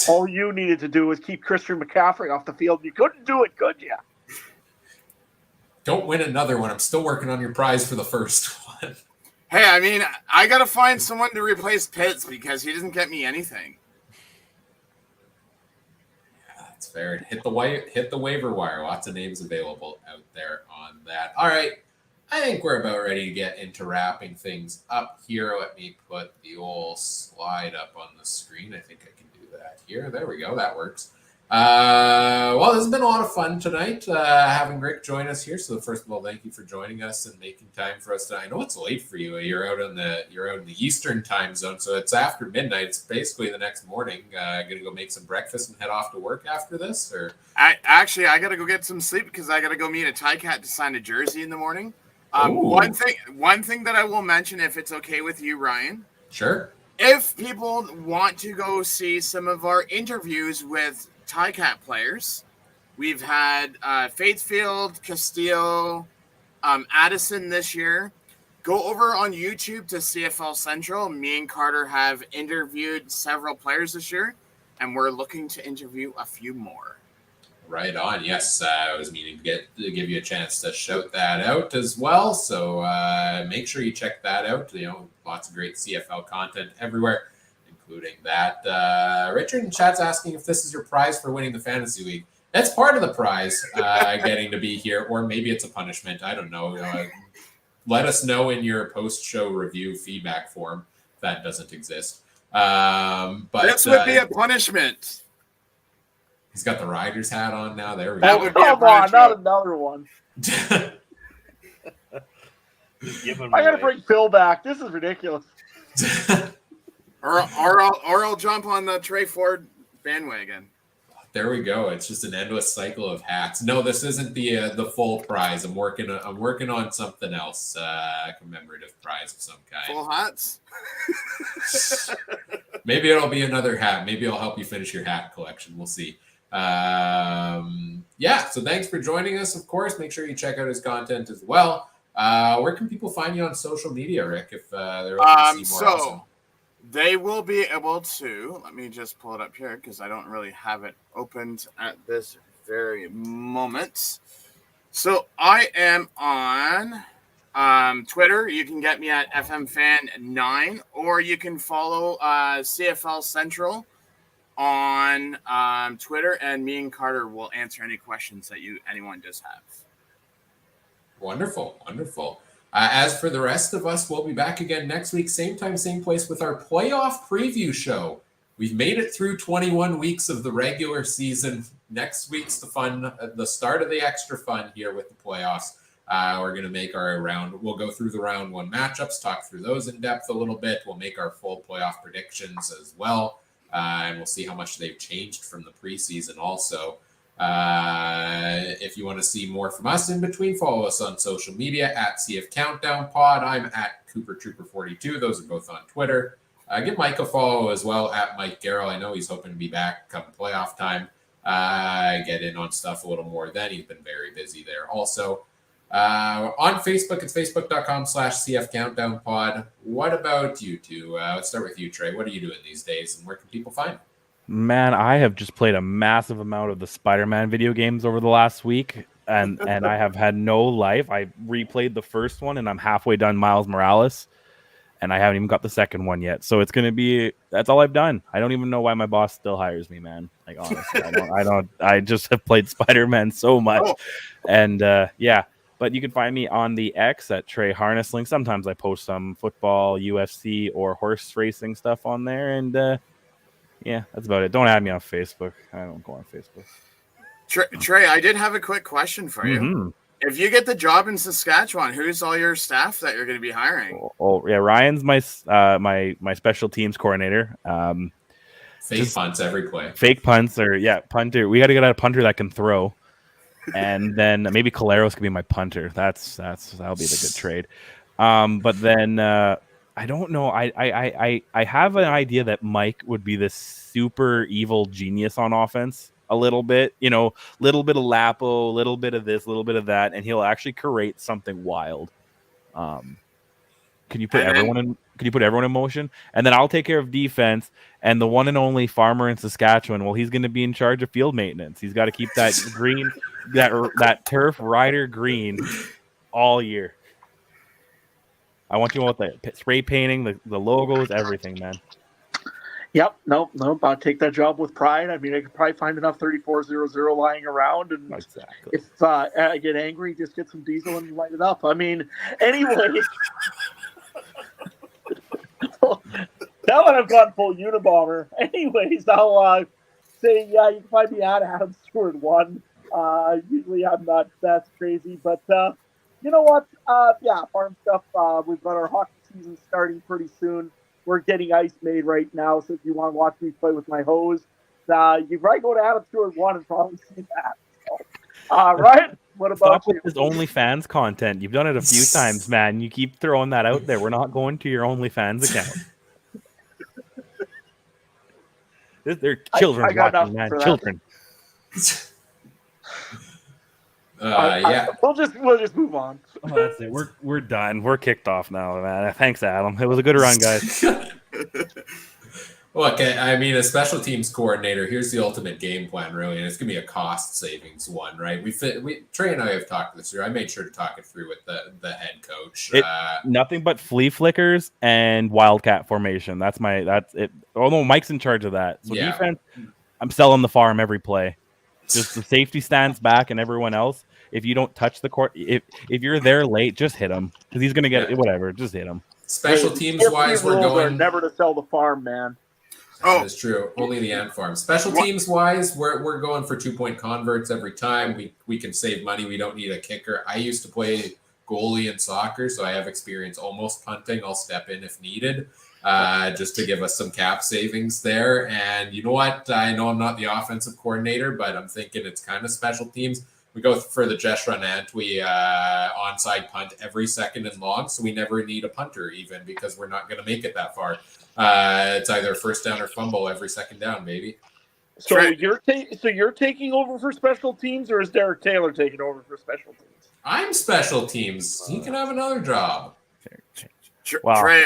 All you needed to do was keep Christian McCaffrey off the field. You couldn't do it, could you? Don't win another one. I'm still working on your prize for the first one. Hey, I mean, I got to find someone to replace Pitts because he doesn't get me anything. Yeah, that's fair. Hit the waiver wire. Lots of names available out there on that. All right. I think we're about ready to get into wrapping things up here. Let me put the old slide up on the screen. I think I can do that here. There we go. That works. Well, this has been a lot of fun tonight, having Rick join us here. So first of all, thank you for joining us and making time for us tonight. I know it's late for you. You're out in the Eastern time zone, so it's after midnight. It's basically the next morning. Gonna go make some breakfast and head off to work after this, or I gotta go get some sleep because I gotta go meet a Cat to sign a jersey in the morning. One thing that I will mention, if it's okay with you, Ryan. Sure. If people want to go see some of our interviews with Cat players, we've had Faithfield, Castillo, Addison this year. Go over on YouTube to CFL Central. Me and Carter have interviewed several players this year, and we're looking to interview a few more. Right on. Yes, I was meaning to give you a chance to shout that out as well. So make sure you check that out. Lots of great CFL content everywhere, including that. Richard in chat's asking if this is your prize for winning the fantasy league. That's part of the prize, getting to be here, or maybe it's a punishment. I don't know. Let us know in your post-show review feedback form if that doesn't exist. But this would be a punishment. He's got the Riders hat on now. There we go. Come on, not another one. I gotta bring Phil back. This is ridiculous. or I'll jump on the Trey Ford bandwagon. There we go. It's just an endless cycle of hats. No, this isn't the full prize. I'm working on something else. A commemorative prize of some kind. Full hats. Maybe it'll be another hat. Maybe I'll help you finish your hat collection. We'll see. So thanks for joining us. Of course, make sure you check out his content as well. Where can people find you on social media, Rick, if they're looking to see more? Awesome? They will be able to, let me just pull it up here because I don't really have it opened at this very moment. So I am on Twitter. You can get me at FMFan9, or you can follow CFL Central on Twitter, and me and Carter will answer any questions that anyone does have. Wonderful. As for the rest of us, we'll be back again next week, same time, same place, with our playoff preview show. We've made it through 21 weeks of the regular season. Next week's the start of the extra fun here with the playoffs. We're going to make our we'll go through the round 1 matchups, talk through those in depth a little bit. We'll make our full playoff predictions as well. And we'll see how much they've changed from the preseason also. If you want to see more from us in between, follow us on social media at CF Countdown Pod. I'm at Cooper Trooper 42. Those are both on Twitter. Give Mike a follow as well at Mike Garrell. I know he's hoping to be back come playoff time. Get in on stuff a little more then. He's been very busy there. Also, on Facebook, it's facebook.com/CF Countdown Pod. What about you two? Let's start with you, Trey. What are you doing these days, and where can people find you? Man, I have just played a massive amount of the Spider-Man video games over the last week, and I have had no life. I replayed the first one, and I'm halfway done Miles Morales, and I haven't even got the second one yet. So it's gonna be that's all I've done. I don't even know why my boss still hires me, man. Like honestly, I don't. I just have played Spider-Man so much, and yeah. But you can find me on the X at Trey Harnessling. Sometimes I post some football, UFC, or horse racing stuff on there, and yeah, that's about it. Don't add me on Facebook. I don't go on Facebook. Trey, I did have a quick question for you. Mm-hmm. If you get the job in Saskatchewan, who's all your staff that you're going to be hiring? Oh yeah, Ryan's my my special teams coordinator. Fake punts every play. Fake punts or punter. We got to get a punter that can throw, and then maybe Caleros could be my punter. That'll be the good trade. But then I don't know. I have an idea that Mike would be this super evil genius on offense. A little bit, little bit of Lapo, little bit of this, little bit of that, and he'll actually create something wild. Can you put everyone in motion? And then I'll take care of defense. And the one and only farmer in Saskatchewan, well, he's going to be in charge of field maintenance. He's got to keep that green, that turf rider green all year. I want you to know what the spray painting, the logos, everything, man. Yep. Nope. I'll take that job with pride. I mean, I could probably find enough 3400 lying around. And exactly. If I get angry, just get some diesel and light it up. I mean, anyway. Now that I've gone full Unabomber, anyways, I'll say, yeah, you can find me at Adam Stewart 1. Usually I'm not that crazy, but you know what? Yeah, farm stuff. We've got our hockey season starting pretty soon. We're getting ice made right now, so if you want to watch me play with my hose, you probably go to Adam Stewart 1 and probably see that. So, Ryan, what about you? This OnlyFans content. You've done it a few times, man. You keep throwing that out there. We're not going to your OnlyFans account. They're children watching, man. Children. Yeah. We'll just move on. Oh, that's it. We're done. We're kicked off now, man. Thanks, Adam. It was a good run, guys. Look, I mean, a special teams coordinator, here's the ultimate game plan, really, and it's going to be a cost savings one, right? Trey and I have talked this through. I made sure to talk it through with the head coach. Nothing but flea flickers and wildcat formation. That's it. Oh, no, Mike's in charge of that. So defense, I'm selling the farm every play. Just the safety stands back and everyone else. If you don't touch the court, if you're there late, just hit him because he's going to get whatever. Just hit him. Special teams wise, we're going never to sell the farm, man. That's true. Only the ant farm. Special teams wise, we're going for 2-point converts every time. We can save money. We don't need a kicker. I used to play goalie in soccer, so I have experience almost punting. I'll step in if needed, just to give us some cap savings there. And you know what? I know I'm not the offensive coordinator, but I'm thinking it's kind of special teams. We go for the Jesh Run Ant. We onside punt every second and long, so we never need a punter even because we're not going to make it that far. It's either first down or fumble every second down, baby. So you're taking over for special teams, or is Derek Taylor taking over for special teams? I'm special teams. He can have another job. Wow. Trey,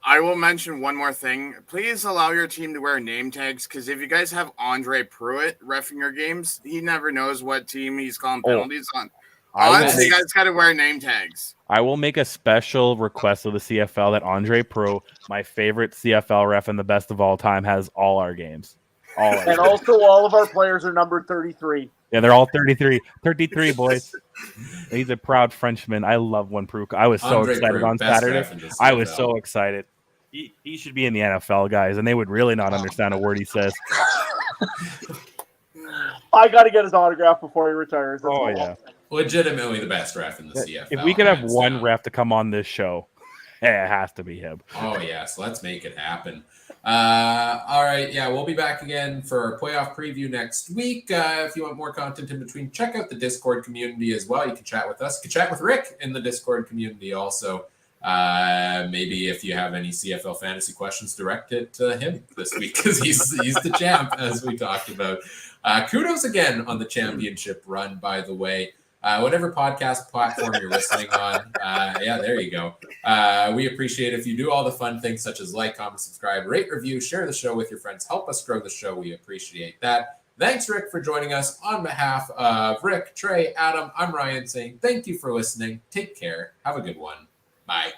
I will mention one more thing. Please allow your team to wear name tags, because if you guys have Andre Pruitt reffing your games, he never knows what team he's calling penalties on. So you guys got to wear name tags. I will make a special request of the CFL that Andre Pro, my favorite CFL ref and the best of all time, has all our games. And also all of our players are numbered 33. Yeah, they're all 33. 33, boys. He's a proud Frenchman. I love when Pruitt. I was so excited on Saturday. I was so excited. He should be in the NFL, guys, and they would really not understand a word he says. I got to get his autograph before he retires. Yeah. Legitimately the best ref in the CFL. If we could have one ref to come on this show, Yeah, it has to be him. Oh, yes. Let's make it happen. All right. Yeah, we'll be back again for our playoff preview next week. If you want more content in between, check out the Discord community as well. You can chat with us. You can chat with Rick in the Discord community also. Maybe if you have any CFL fantasy questions, direct it to him this week because he's the champ, as we talked about. Kudos again on the championship run, by the way. Whatever podcast platform you're listening on, yeah, there you go. We appreciate if you do all the fun things such as like, comment, subscribe, rate, review, share the show with your friends. Help us grow the show. We appreciate that. Thanks, Rick, for joining us. On behalf of Rick, Trey, Adam, I'm Ryan saying thank you for listening. Take care. Have a good one. Bye.